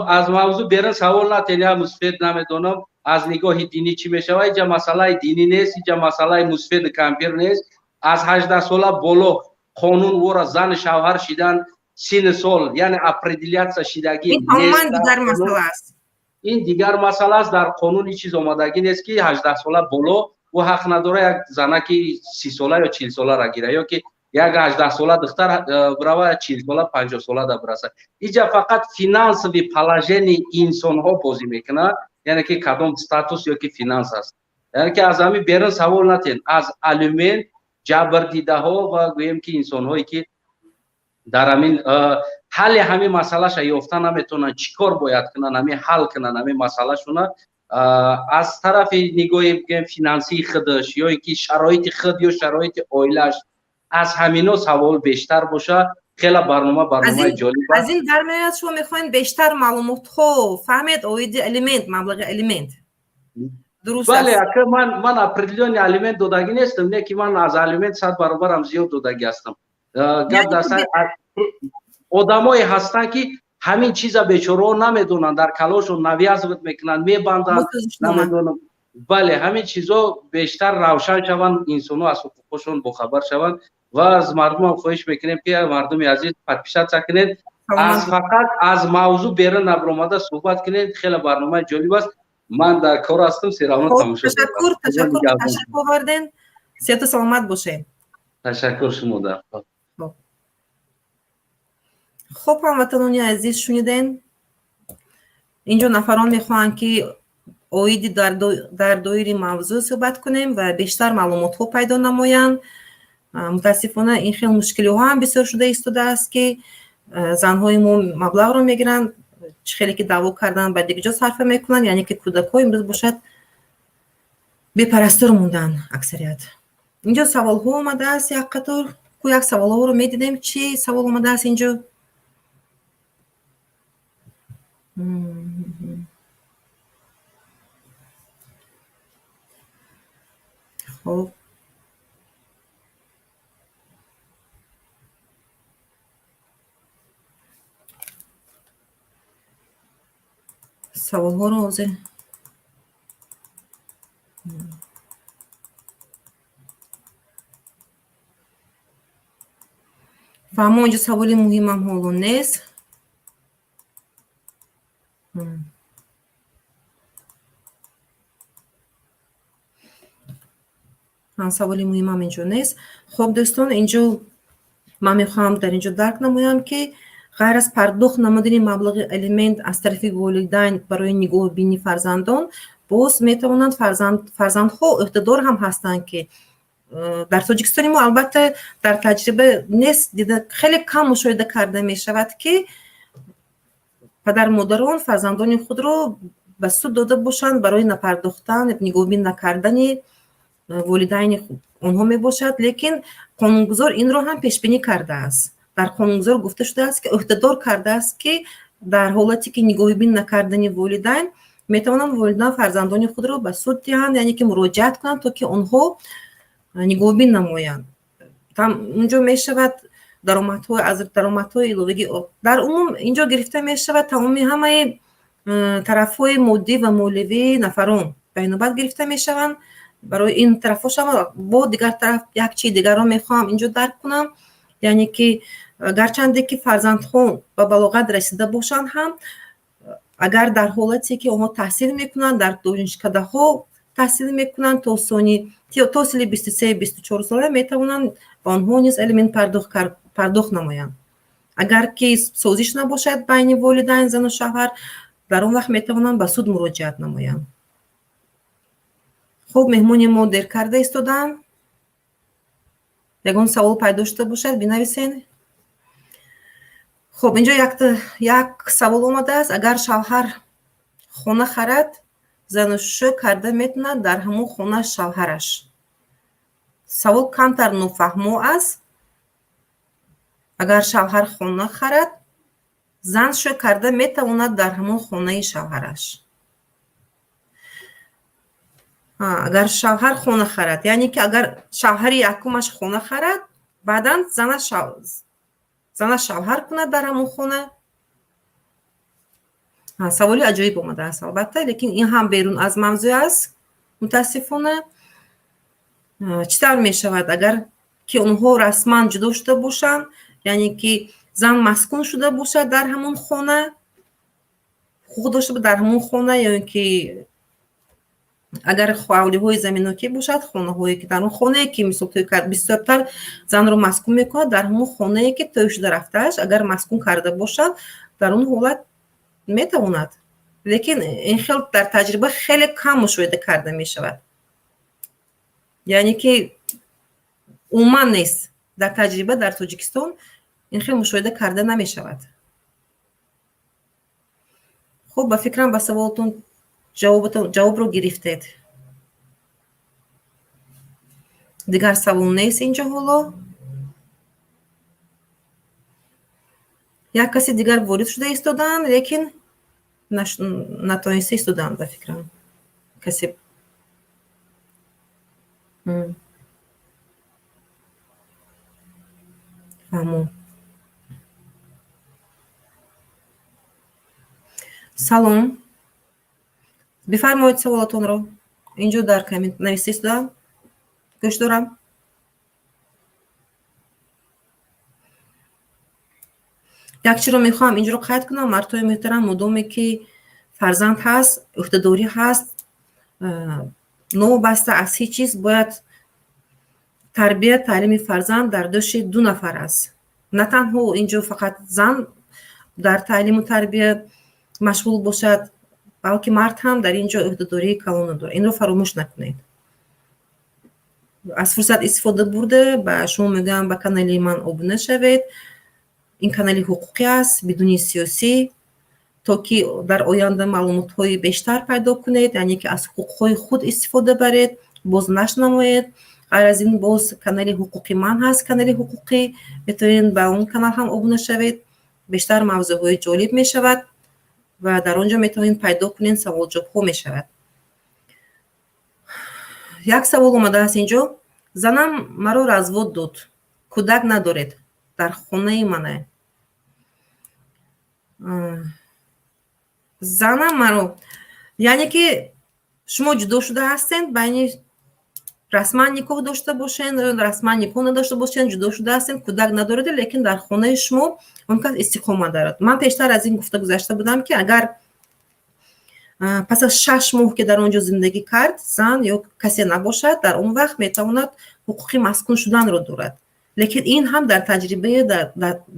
از موضوع بیرون سوال نتینیا مفید نمیدونم از نگاه دینی چی میشه. اینجا مسئله دینی نیست، اینجا مسئله مفید کامپیر نیست. از 18 ساله بالا قانون ورا زن شوهر شدن 3 سال یعنی اپریدیلیت شدگی این تماما دیگر مسئله است. این دیگر مسئله است. در قانون این چیز اومدگی نیست که 18 ساله بالا و حق نداره یک زنه که 30 ساله یا 40 ساله را گیره یا که یک 18 ساله دختر برای 40 ساله 50 ساله دا برسه. اینجا فقط فینانس و پلاژن انسان ها بازی میکنه، یعنی که کدام استاتوس یا که فینانس است. یعنی که از همین بیرون سوال نتین از الیمنت جبر دیده ها و گویم که انسان هایی که در همین حل همین مسئله ش یافته نمیتونن چیکار باید کنن همین حل کنن همین مسئله شونه. از طرف نگاه فینانسی خودش یا که شرایط خود یا شرایط عائلش از همینا سوال بیشتر باشه. خیلی برنامه جالب است. از این در میاد شما میخواین بیشتر معلومات ها فهمید اوید الیمنت مبلغ الیمنت درست است؟ بله اگر من اپریلیون الیمنت دادگی نیستم، نه که من از الیمنت 100 برابر هم زیاد دادگی هستم. آدمایی هستن که همین چیزا بیچاره نمیدونن، در کلاشون نویازت میکنن میبندن نمیدونم. بله همین چیزا بیشتر روشن شوند، انسان‌ها از حقوقشون باخبر شوند و از مردم هم خواهش میکنیم که مردم عزیز پادپیسات کنید. از فقط از موضوع بیرون نبرآمده صحبت کنید. خیلی برنامه جالب است. من در کار هستم. سیرامون تماشا تشکر وردن. صحت و سلامت باشه. تشکر شما در خب هموطنان عزیز شنیدین اینجا نفران میخوان که اویدی در دایره موضوع صحبت کنیم و بیشتر معلومات ها پیدا نمایند. متاسفانه این خیلی مشکلی ها هم بسیار شده ایستاده است که زنهای ما مبلغ رو میگیرن، خیلی که دعوا کردن بعد دیگه جا صرف میکنن، یعنی که کودک ها امروز باشد بی‌پرستار موندن اکثریت. اینجا سوال ها اومده است یک قطار که یک سوال ها رو میدیدیم. چی سوال اومده است اینجا؟ خب سوال ها رو حاضر فهمو اینجا سوالی مهم هم حالا نیست. سوالی مهم هم اینجا نیست. خب دوستان اینجا من میخوام در اینجا درک نمایم که غیر از پرداخت نمودن مبلغ الیمنت از طرف والدین برای نگاه بینی فرزندان، باز میتوانند فرزندها اقتدار هم هستند که در تاجیکستان ما البته در تجربه نیست دیده، خیلی کم مشاهده کرده می شود که پدر مادران فرزندان خود را به سود داده باشند برای نپرداختن نگاه بین نکردن والدین آنها می باشد. لیکن قانونگذار این را هم پیش بینی کرده است. در قانونگذار گفته شده است که اقتدار کرده است که در حالتی که نگاه بین نکردن والدین میتوانند والدین فرزندان خود را به سود دهند، یعنی که مراجعت کنند تا که آنها نگاه بین نمایند. اونجا میشود درآمدهای از درآمدهای الوهی در عموم اینجا گرفته میشود تمام همه طرفهای مادی و مولوی نفرون بینابر گرفته میشوند. برای این طرفا شما با دیگر طرف یک چیز دیگر رو میخوام اینجا درک کنم، یعنی که گرچنده که فرزندخون و بلاغت رسیده باشند هم اگر در حالتی که اونها تحصیل میکنن در دانشکده ها تحصیل میکنن تا سال 23-24 ساله میتوانند با آنها نیز الیمنت پرداخت نمایند. اگر که سازش نباشد بین والدین زن و شوهر در اون وقت میتوانند به سود مراجعت نمایند. خب مهمون ما دیر کرده ایستادن، یگان سوال پیدا شده باشد بنویسین. خب اینجا یک سوال اومده است، اگر شوهر خانه خرد زناشویی کرده میتونه در همون خانه شوهرش. سوال کمتر نفهمو است. اگر شوهر خانه خرد زنشویی کرده میتونه در همون خانه شوهرش. اگر شوهر خانه خرد یعنی که اگر شوهر یکمش خانه خرد بعدا زن شوهر کنه در همون خانه. سوالی عجیب اومده است البته، لیکن این هم بیرون از موضوع است متاسفانه. چطور می شود اگر که اونها رسما جدا شده باشند، یعنی که زن مسکون شده باشد در همون خانه، حقوق داشته در همون خانه، یعنی که اگر خواهلی های زمیناتی باشد خانه هایی که در اون خانه که مثل توی کرد بسیارتر زن رو مسکون میکنه در همون خانه که توی شده رفتهش اگر مسکون کرده باشد در اون حالت میتواند. لیکن این خیلی در تجربه خیلی کم مشاهده کرده میشود، یعنی که عموما نیست در تجربه در تاجیکستان این خیلی مشاهده کرده نمیشود. خب با فکرم با سوالتون جواب رو گرفتید. دیگر سوال نیست اینجا. حالا یک کسی دیگر وارد شده ایستادن لیکن نتونسته ایستادن به فکرم کسی. فهمون. سلام، بفرمایید سوالاتون رو اینجا در کامنت نویسید. گوش دارم. یک چیز رو میخوام اینجا رو قید کنم. مردای محترم، مدامی که فرزند هست، اقتداری هست، نو بسته از هیچ چیز، باید تربیت تعلیم فرزند در دوش دو نفر است. نه تنها اینجا فقط زن در تعلیم و تربیت مشغول باشد، بلکه مرد هم در اینجا اقتداری کلان داره. این رو فراموش نکنید. از فرصت استفاده برده به شما میگم به کانال من ابونه شوید. این کانال حقوقی است بدون سیاسی، تا که در آینده معلومات های بیشتر پیدا کنید، یعنی که از حقوق های خود استفاده برید، باز نشنوید. غیر از این باز کانال حقوقی من هست، کانال حقوقی، میتونید به اون کانال هم ابونه شوید. بیشتر موضوع های جالب می شود و در آنجا میتونید پیدا کنید، سوال جواب ها می شود. یک سوال اومده است اینجا، زنم مرا رازواد داد، کودک ندارد، در خانه منه. زنم مرا یعنی که شما جدا شده هستین، بین رسما نکاح داشته باشین، رسما نکاح نداشته باشین، جدا شده هستین، کودک ندارد، لیکن در خانه شما اون کس استقامت دارد. من پیشتر از این گفته گذشته بودم که اگر پس از 6 ماه که در آنجا زندگی کرد زن یا کسی نباشد، در اون وقت میتواند حقوق مسکون شدن رو دارد. لیکن این هم در تجربه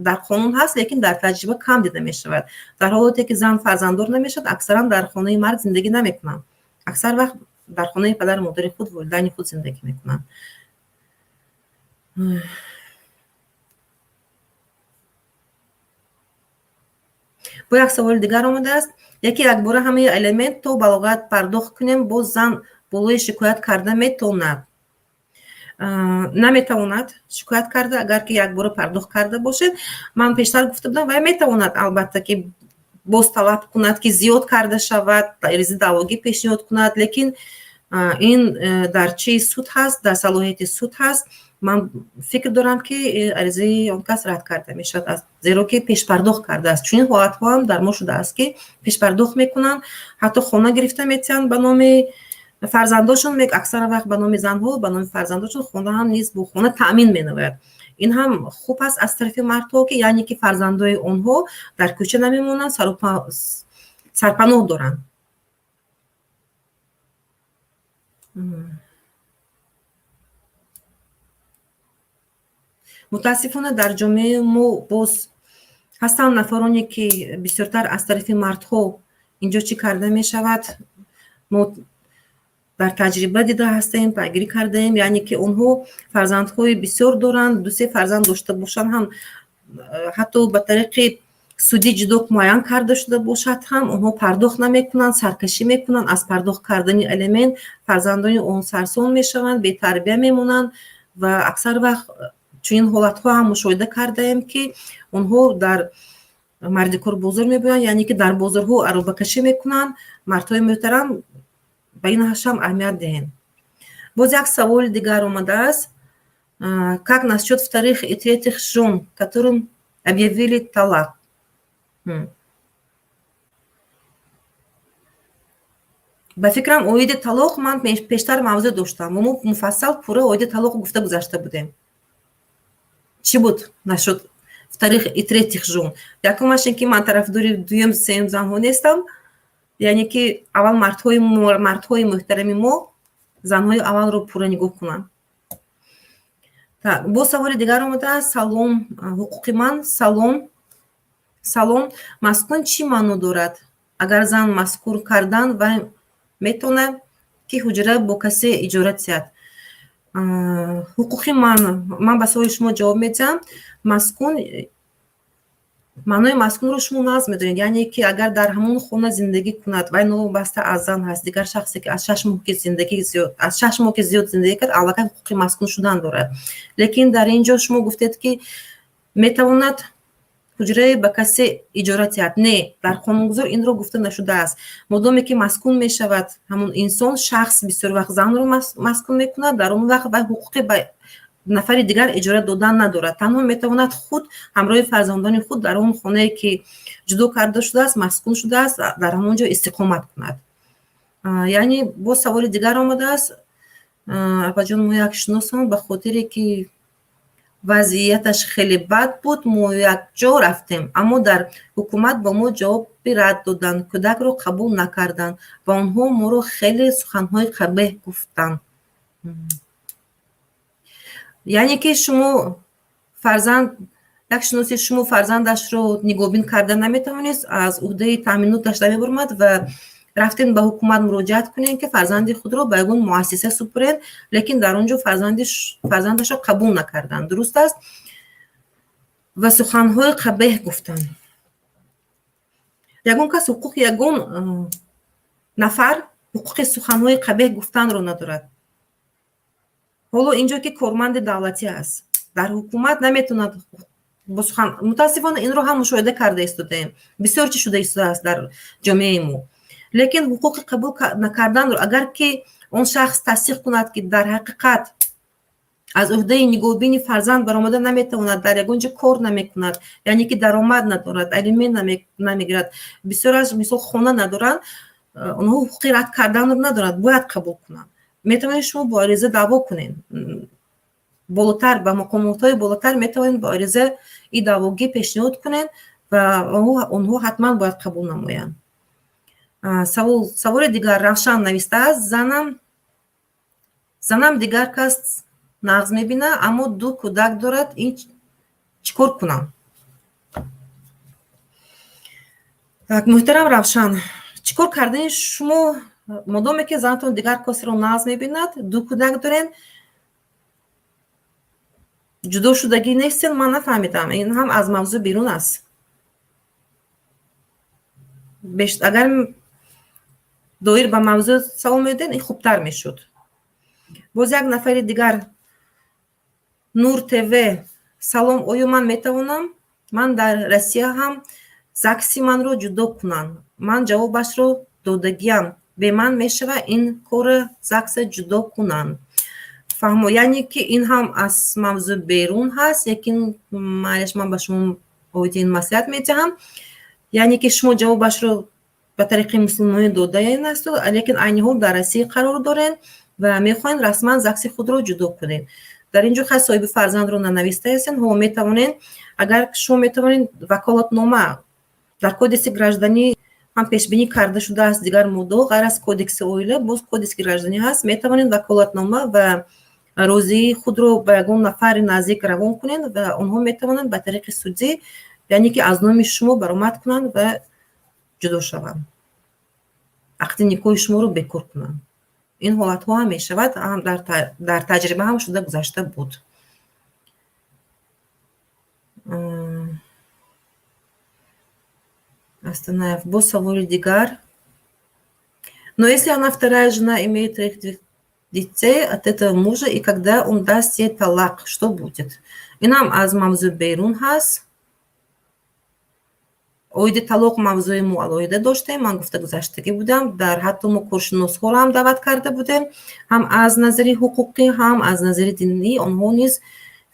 در قانون هست، لیکن در تجربه کم دیده می شود. در حالاتی که زن فرزنددار نمیشد، اکثرا در خانه مرد زندگی نمیکنن، اکثر وقت در خانه پدر مادر خود والدین خود زندگی میکنن. با یک سوال دیگر آمده است، یکی یک باره همه الیمنت تا بلاغت پرداخت کنیم، باز زن بالای شکایت کرده میتواند؟ نمیتواند شکایت کرده اگر که یک بار پرداخت کرده باشد. من پیشتر گفته بودم و میتواند البته که باز طلب کند که زیاد کرده شود، ریزی دعواگی پیشنهاد کند، لیکن ин дар чии суд ҳаст, дар салоҳияти суд ҳаст. ман фикр дорам ки аризаи он кас рад карда мешавад, зеро ки пешпардохт кардааст. чунин ҳолатҳо ҳам дар мо шудааст ки пешпардохт мекунанд, ҳатто хона гирифта метиҳанд ба номи фарзандошон, аксар вақт ба номи занҳо, ба номи фарзандошон хона ҳам низ бо хона таъмин менамояд. ин ҳам хуб аст аз тарафи мардҳо, ки яъне ки фарзандои онҳо дар кӯча намемонанд, сарпаноҳ доранд. мутаассифона дар ҷомеаи мо боз ҳастанд нафароне ки бисёртар аз тарафи мардҳо инҷо чӣ карда мешавад. мо дар таҷриба дида ҳастем, пайгирӣ кардаем, яъне ки онҳо фарзандҳои бисёр доранд, 2-3 фарзанд дошта бошанд ҳам, ҳатто ба тариқи судӣ ҷудо муайян карда шуда бошад ҳам онҳо пардохт намекунанд, саркашӣ мекунанд. аз пардохт кардани алимент фарзандони он сарсон мешаванд, бетарбия мемонанд ва аксар вақт чунин ҳолатҳо ҳам мушоҳида кардаем, ки онҳо дар марди корбозор мебоянд, яъне ки дар бозорҳо аробакашӣ мекунанд. мардҳои муҳтарам, ба ин ҳашам аҳамият диҳем. боз як саволи дигар омадааст. Как насчет вторых и третьих жен, которым объявили талак? ба фикрам оиди талоқ ман пештар мавзӯъ доштам ва мо муфассал пурра оиди талоқ гуфта гузашта будем. чӣ буд насчет вторых и третьих жен? Якумаш ин ки ман тарафдори дуюм, сеюм занҳо нестам, яъне ки аввал мардҳои муҳтарами мо занҳои аввалро пурра нигоҳ кунанд. бо саволи дигар омадааст. Салом, ҳуқуқи ман. Салом, маскун чӣ маъно дорад? Агар зан мазкур кардан вай метавонад ки ҳуҷра бо касе иҷора диҳад. ҳуқуқи ман ба саволи шумо ҷавоб медиҳам. маскун, маънои маскунро шумо нағз медонед, яъне ки агар дар ҳамон хона зиндагӣ кунад, вай новобаста аз зан ҳаст, дигар шахсе ки аз 6 моҳ ки зиёд зиндагӣ кард, аллакай ҳуқуқи маскун шудан дорад. лекин дар ин ҷо шумо гуфтед ки метавонад ҳуҷраи ба касе иҷора диҳад. Не, дар қонунгузор инро гуфта нашудааст. модоме ки маскун мешавад ҳамон инсон, шахс бисёр вақт занро маскун мекунад, дар он вақт вай ҳуқуқи ба нафари дигар иҷора додан надорад. танҳо метавонад худ ҳамроҳи фарзандони худ дар он хонае ки ҷудо карда шудааст, маскун шудааст, дар ҳамон ҷо истиқомат кунад. яъне бо саволи дигар омадааст. апаҷон, мо як шиносам, ба хотире ки вазъияташ хеле бад буд, мо якҷо рафтем, аммо дар ҳукумат ба мо ҷавоби рад доданд, кӯдакро қабул накарданд ва онҳо моро хеле суханҳои қабеҳ гуфтанд. яъне ки шумо фарзанд, як шиноси шумо фарзандашро нигоҳбин карда наметавонист, аз уҳдаи таъминоташ намебаромад ва рафтен ба ҳукумат муроҷиат кунем ки фарзанди худро ба ягон муассиса супуред, лекин дар он ҷо фарзандашро қабул накарданд. дуруст аст? ва суханҳои қабеҳ гуфтанд. ягон кас ҳуқуқи ягон нафар ҳуқуқи суханҳои қабеҳ гуфтанро надорад. ҳоло ин ҷо ки корманди давлатӣ аст, дар ҳукумат наметавонад бо сухан. мутаассифона инро ҳам мушоҳида карда истодаем. бисёр чӣ шуда истодааст дар ҷомеаи мо. лекин ҳуқуқи қабул накарданро агар ки он шахс тасдиқ кунад ки дар ҳақиқат аз уҳдаи нигоҳбини фарзанд баромада наметавонад, дар ягон ҷо кор намекунад, яъне ки даромад надорад, алимент намегирад, бисёр аз мисол хона надоранд, онҳо ҳуқуқи рад карданро надоранд, бояд қабул кунанд. метавонед шумо бо ариза даъво кунед. болотар, ба мақомотҳои болотар метавонед бо ариза и даъвогӣ пешниҳод кунед ва онҳо ҳатман бояд қабул намоянд. саволи дигар Равшан навистааст. занам дигар кас нағз мебинад, аммо 2 кӯдак дорад, ин чӣ кор кунам? муҳтарам Равшан, чӣ кор кардани шумо, модоме ки занатон дигар касро нағз мебинад, 2 кӯдак дорен, ҷудо шудагӣ нестен? ман нафаҳмидам, ин ҳам аз мавзӯъ берун аст. агар доир ба мавзӯъ савол меден, ин хубтар мешуд. боз як нафари дигар, Нур ТВ. салом, оё ман метавонам ман дар Россия ҳам ЗАГСи манро ҷудо кунам? ман ҷавобашро додагиам. به من میشوه این کار زکس جدا کنن. فهمو یعنی که این هم از موضوع بیرون هست. یکی معلش من به شما این مسئله میدهم، یعنی که شما جوابش رو به طریق مسلمانی داده این است، لیکن عین حال در روسیه قرار دارین و میخواین رسما زکس خود رو جدا کنین. در اینجا خاص صاحب فرزند رو ننوشته هستین، ها میتوانین اگر شما میتوانین وکالتنامه در کودکس گраждани هم پیش بینی کرده شده است، دیگر موضوع غیر از کودکس اویله باز کودکس گраждани هست، میتوانین وکالتنامه و روزی خود رو به یگان نفر نزدیک روان کنین و اونها میتوانن به طریق سودی یعنی که از نام شما برآمد کنن و جدا شوند، عقد نیکوی شما رو بکار کنن. این حالت ها هم می شود، هم در تجربه هم شده گذشته بود. Остановив. Бо савори дигар. Но если она вторая жена имеет 3 детей от этого мужа, и когда он даст ей талак, что будет? И нам аз мавзу бейрун хас. Ойде талоқ мавзуи мо алоҳида доштем. Ман гуфта гузаштагӣ будам. Дар ҳатто мо коршиносҳоро ҳам даъват карда будем. Ҳам аз назари ҳуқуқӣ, ҳам аз назари динӣ онҳо низ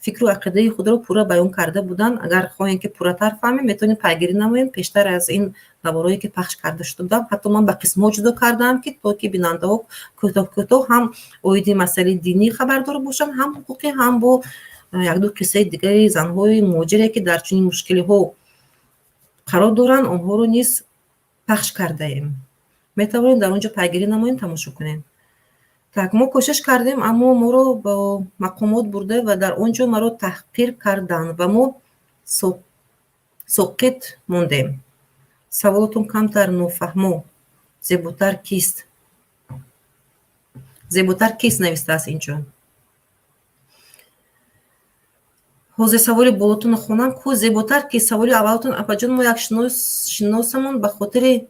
фикру ақидаи худро пурра баён карда буданд. Агар хоҳем ки пурратар фаҳмем, метавонем пайгирӣ намоем. Пештар аз ин наворое ки пахш карда шуда будам, ҳатто ман ба қисмҳо ҷудо кардаам ки то ки бинандаҳо кӯтоҳ-кӯтоҳ ҳам оиди масъалаи динӣ хабардор бошанд, ҳам ҳуқуқӣ, ҳам бо як-ду қиссаи дигари занҳои муҳоҷире ки дар чунин мушкилиҳо қарор доранд, онҳоро низ пахш кардаем. Метавонем дар он ҷо пайгирӣ намоем, тамошо кунем. Так, мо кӯшиш кардем, аммо моро ба мақомот бурда ва дар он ҷо маро таҳқир карданд ва мо соқит мондем. Саволотон камтар нофаҳмо. Зеботар кист? Зеботар кист навистааст инҷо. ҳозир саволи болотонро хонам. Ку зеботар ки саволи аввалотон апаҷон мо як шиносамон ба хотири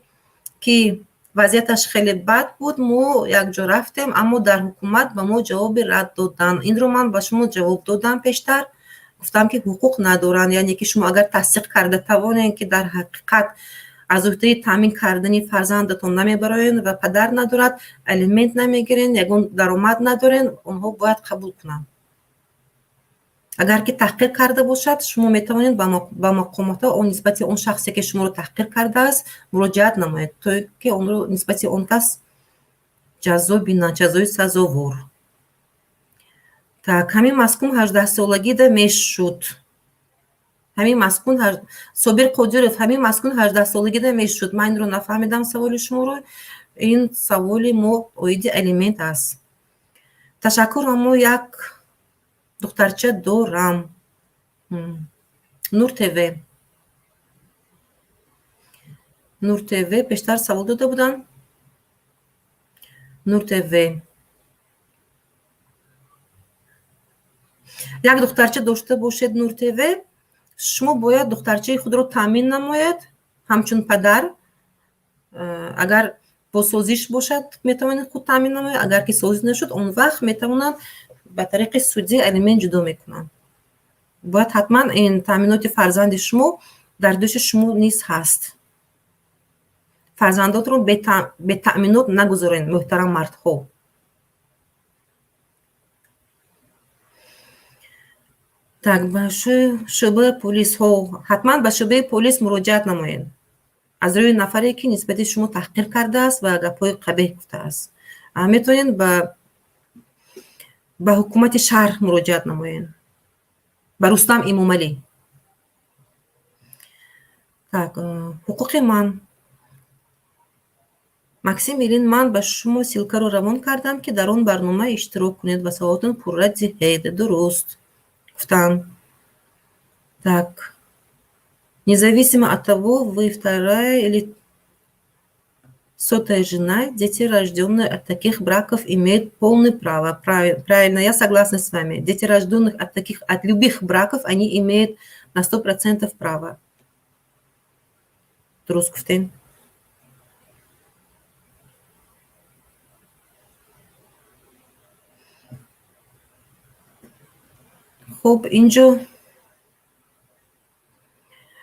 ки вазъияташ хеле бад буд, мо якҷо рафтем, аммо дар ҳукумат ба мо ҷавоби рад доданд. Инро ман ба шумо ҷавоб додам пештар. Гуфтам ки ҳуқуқ надоранд, яъне ки шумо агар тасдиқ карда тавонед ки дар ҳақиқат аз уҳдаи таъмин кардани фарзандатон намебароед ва падар надорад, алимент намегирен, ягон даромад надорен, онҳо бояд қабул кунанд. агар ки таҳқиқ карда бошад, шумо метавонед ба мақомотҳо он нисбати он шахсе ки шуморо таҳқиқ кардааст муроҷиат намоед, то ки онро нисбати он кас ҷазо бинанд, ҷазои сазовор. Так, ҳамин маскун 18-солагида мешуд. ҳамин маскун Собир Қодиров, ҳамин маскун 18-солагида мешуд. Ман инро нафаҳмидам саволи шуморо. Ин саволи мо оиди алимент аст. Ташаккур, ҳамо як духтарча дорам. Нур ТВ. Нур ТВ пештар савол дода буданд. Нур ТВ. як духтарча дошта бошед Нур ТВ, шумо бояд духтарчаи худро таъмин намоед ҳамчун падар. Агар бо созиш бошад метавонед худ таъмин намоед, агар ки созиш нашуд, он вақт метавонанд ба тариқи судӣ алимент ҷудо мекунанд. Бояд ҳатман ин таъминоти фарзанди шумо дар дӯши шумо низ ҳаст. Фарзандотро бетаъминот нагузоред, муҳтарам мардҳо. Так, ба шӯъбаи полисҳо ҳатман ба шӯъбаи полис муроҷиат намоед аз рӯи нафаре ки нисбати шумо таҳқир кардааст ва гапҳои қабеҳ гуфтааст. Метавонед ба ҳукумати шаҳр муроҷиат намоед, ба Рустам Имомалӣ. Так, ҳуқуқи ман. Максим Илин, ман ба шумо силкаро равон кардам ки дар он барнома иштирок кунед ва саволотон пурра диҳед. Дуруст гуфтанд. Так. Независимо от того, вы вторая или сотая жена, дети, рожденные от таких браков, имеют полное право. Правильно, я согласна с вами. Дети, рожденных от любых браков, они имеют на 100% право. Дуруст гуфтем. хуб, инҷо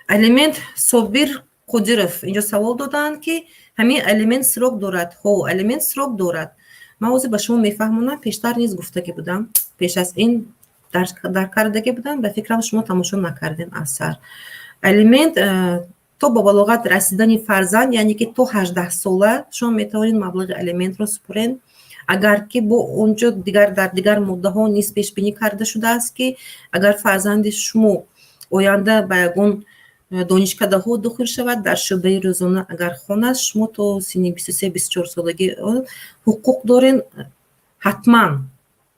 алимент Собир Қодиров اینجا سوال دادن که همین الیمنت سراغ دارد. هو الیمنت سراغ دارد. من واسه به شما میفهمونم، پیشتر نیز گفته که بودم، پیش از این در کرده که بودم، به فکرم شما تماشا نکردین اثر. الیمنت تو با بلاغت رسیدن فرزند، یعنی که تو 18 ساله شما میتونین مبلغ الیمنت رو سپرین. اگر که با اونجا در دیگر مدت ها نیز پیش بینی کرده شده است که اگر فرزند شما آینده به یگان دانشکده ها داخل شود در شعبه روزانه، اگر خانه شما تا سن 23-24 سالگی حقوق دارین، حتما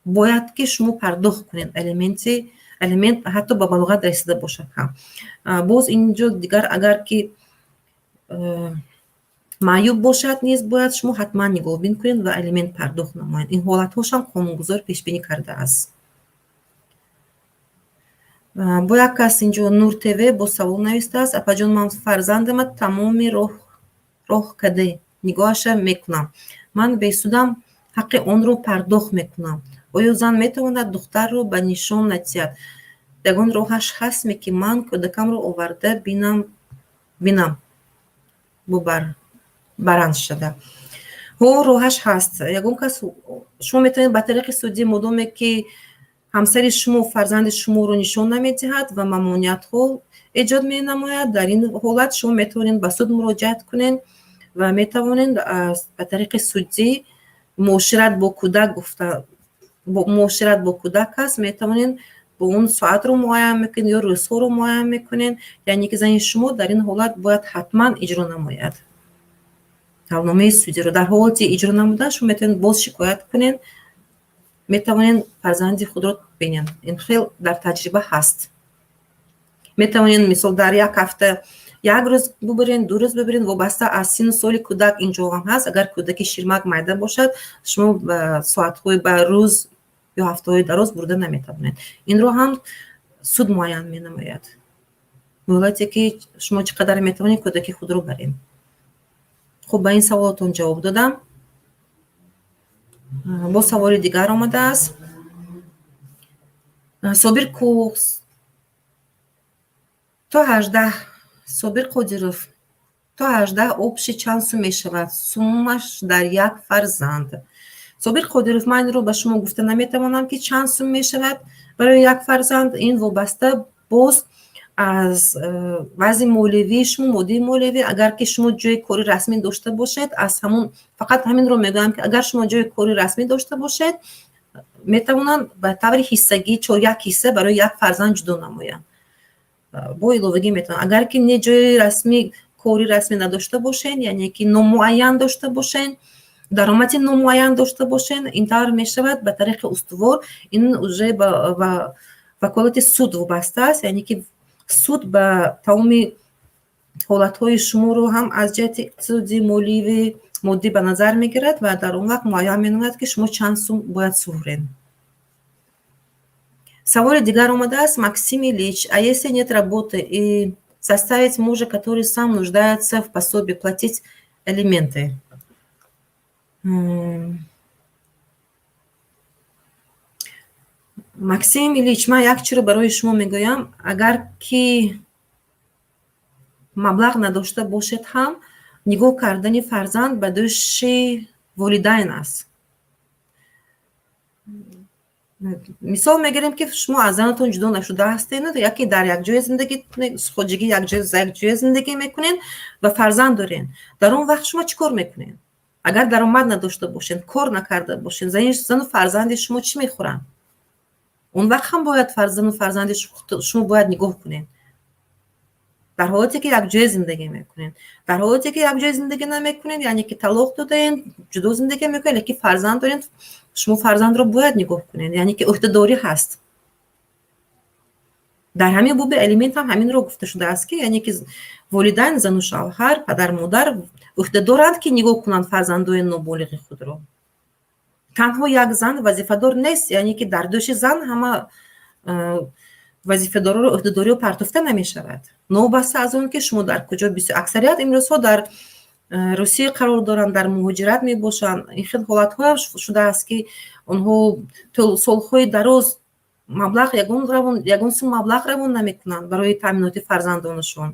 باید که شما پرداخت کنین الیمنت حتی به بلاغت رسیده باشد هم. باز اینجا دیگر اگر که معیوب باشد نیز باید شما حتما نگاه بین کنین و الیمنت پرداخت نمایین. این حالت هاش هم قانونگذار پیش بینی کرده است. با یک کس اینجا نور تیوی با سوال نوشته است: اپا جان، من فرزندم تمامی راه کده نگاهش میکنم، من بیسودم حق آن رو پرداخت میکنم، آیا زن میتواند دختر رو به نشان ندهد؟ یگان راهش هست که من کودکم رو آورده بینم با برند شده. هو راهش هست. یگان کس شما میتونید به طریق سودی مدامی که همسر شما فرزند شما رو نشان نمیدهد و ممنوعیت ها ایجاد می نماید، در این حالت شما میتونید به سود مراجعت کنین و میتوانید به طریق سودی معاشرت با کودک است، میتوانید با اون ساعت رو معین میکنین یا روزها رو معین میکنین، یعنی که زن شما در این حالت باید حتما اجرا نماید تمنامه سودی رو. در حالت اجرا نمودن شما میتونید باز شکایت کنین، میتوانید فرزند خود رو ببینین. این خیلی در تجربه هست. میتوانید مثال در یک هفته یک روز ببرین، 2 روز ببرین، وابسته از سن سال کودک اینجا هم هست. اگر کودک شیرمک میده باشد شما به ساعت‌های به روز یا هفته‌های دراز برده نمیتوانید. این رو هم سود معین مینماید. مولتی که شما چقدر میتوانید کودک خود رو برین. خب به این سوالتون جواب دادم. با سوال دیگر آمده است: صابر کوکس تا 18 صابر قدیروف تا 18 آبش چند سو می شود؟ سومش در یک فرزند. صابر قدیروف، من رو به شما گفته نمیتوانم که چند سو می شود برای یک فرزند. این وابسته باز از وضع مولوی شما، مدیر مولوی. اگر که شما جای کاری رسمی داشته باشید، از همون فقط همین رو میگم که اگر شما جای کاری رسمی داشته باشید میتوانند به طور حصگی 4 حصه برای یک فرزند جدا نمایند. با علاوگی میتونن. اگر که نه جای رسمی کاری رسمی نداشته باشین، یعنی که نامعین داشته باشین، درآمد نامعین داشته باشین، این طور میشود به طریق استوار. این اوجه با وکالت سود وابسته است، یعنی که سود به تمام حالتهای شما رو هم از جهت اقتصادی، مالی و مادی به نظر میگیرد و در اون وقت معین می‌نماید که شما چند سوم باید سپرین. Савол дигар омадааст: Максим Ильич, а если нет работы и заставить мужа, который сам нуждается в пособии, платить алименты? Максим Ильич, من یک چیز رو برای شما میگویم. اگر که مبلغ نداشته باشید هم نگاه کردن فرزند به دوش والدین است. مثال میگیریم که شما از زنتون جدا نشده هستین، یکی در یک جای زندگی خودجگی یک جای زندگی میکنین و فرزند دارین. در اون وقت شما چیکار میکنین؟ اگر درآمد نداشته باشین، کار نکرده باشین، زن و فرزند شما چی میخورن؟ اون وقت هم باید فرزند شما باید نگاه کنین. در حالتی که یک جای زندگی میکنین. در حالتی که یک جای زندگی نمیکنین، یعنی که طلاق دادین، جدا زندگی میکنین، یعنی که فرزند دارین، شما فرزند رو باید نگاه کنین، یعنی که عهده‌داری هست. در همین باب الیمنت هم همین رو گفته شده است که یعنی که والدین، زن و شوهر، پدر مادر عهده دارند که نگاه کنند فرزندان نابالغ خود رو. تنها یک زن وظیفه دار نیست، یعنی که در دوش زن همه وظیفه دارا رو عهده‌داری و پرتافته نمی‌شود. نوبسته از اون که شما در کجا اکثریت امروزها در روسیه قرار دارند، در مهاجرت میباشند. این خیلی حالت‌ها شده است که اونها سال‌های دراز مبلغ یگان سو مبلغ روان نمی‌کنند برای تامینات فرزندانشون.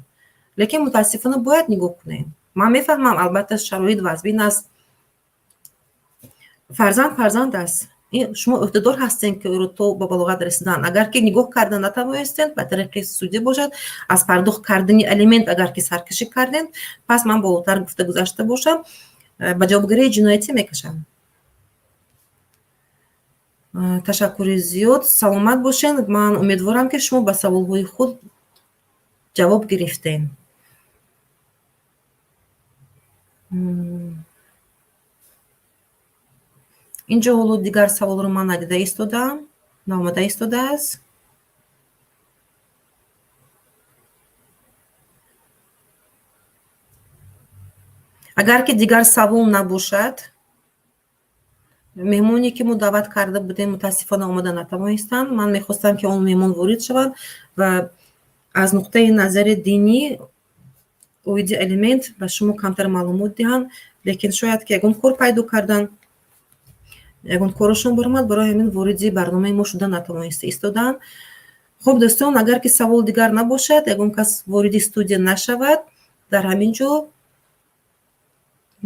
лекин мутаассифона бояд нигоҳ кунем. Ман мефаҳмам албатта шароит вазбин аст. Фарзанд аст. шумо иқтидор ҳастем ки ӯро то ба балоғат расидан агар ки нигоҳ карда натавонистед ба тариқи судӣ бошад аз пардохт кардани алимент агар ки саркашӣ кардем пас ман болотар гуфта гузашта бошам ба ҷавобгарии ҷиноятӣ мекашам. ташаккури зиёд. Саломат бошен. Ман умедворам ки шумо ба саволҳои худ ҷавоб гирифтем. инҷо ҳоло дигар саволро ман надида истодаам, наомада истодааст. агар ки дигар савол набошад, меҳмоне ки мо даъват карда будем мутаассифона омада натавонистанд. Ман мехостам ки он меҳмон ворид шавад ва аз нуқтаи назари динӣ оиди алимент ба шумо камтар маълумот диҳанд, лекин шояд ки ягон кор пайдо кардан, ягон корашон баромад, барои ҳамин вориди барномаи мо шуда натавониста истодаанд. хуб дӯстон, агар ки савол дигар набошад, ягон кас вориди студия нашавад, дар ҳамин ҷо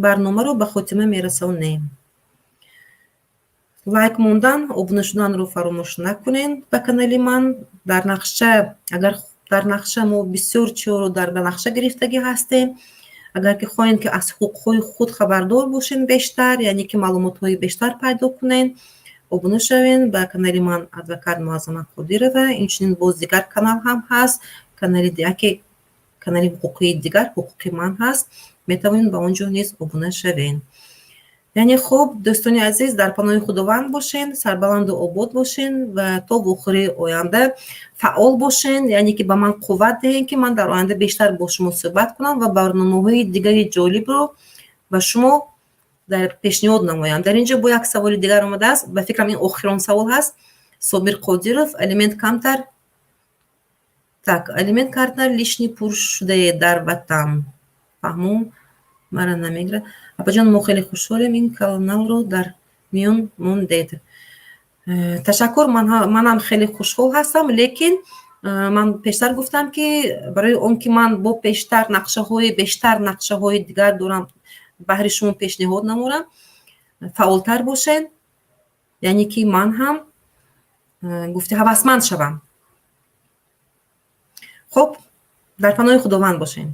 барномаро ба хотима мерасонем. лайк мондан, обуна шуданро фаромӯш накунед ба канали ман. дар нақша, агар дар нақша мо бисёр чиҳоро дар нақша гирифтагӣ ҳастем. агар ки хоҳем ки аз ҳуқуқҳои худ хабардор бошен бештар, яъне ки маълумотҳои бештар пайдо кунен, обуна шавен ба канали ман адвокат Муаззама Қодирова. инчунин боз дигар канал ҳам ҳаст, канали ҳуқуқии дигар, ҳуқуқи ман ҳаст, метавонед ба он ҷо низ обуна шавен. яъне хуб дӯстони азиз, дар паноҳи худованд бошен, сарбаланду обод бошен ва то вохӯрии оянда фаъол бошен, яъне ки ба ман қувват диҳен ки ман дар оянда бештар бо шумо суҳбат кунам ва барномаҳои дигари ҷолибро ба шумо дар пешниҳод намоям. дар ин ҷо бо як саволи дигар омадааст. ба фикрам ин охирон савол ҳаст. Собир Қодиров: алимент камтар. Так, алимент камтар лишни пур шудае дар ватан. фаҳмом мара намегирад. апаҷон, мо хеле хушҳолем ин каналро дар миён мондед. ташаккур. манам хеле хушҳол ҳастам, лекин ман пештар гуфтам ки барои он ки ман бо бештар нақшаҳои дигар дорам баҳри шумо пешниҳод наморам, фаъолтар бошен, яъне ки ман ҳам гуфти ҳавасманд шавам. хуб, дар паноҳи худованд бошем.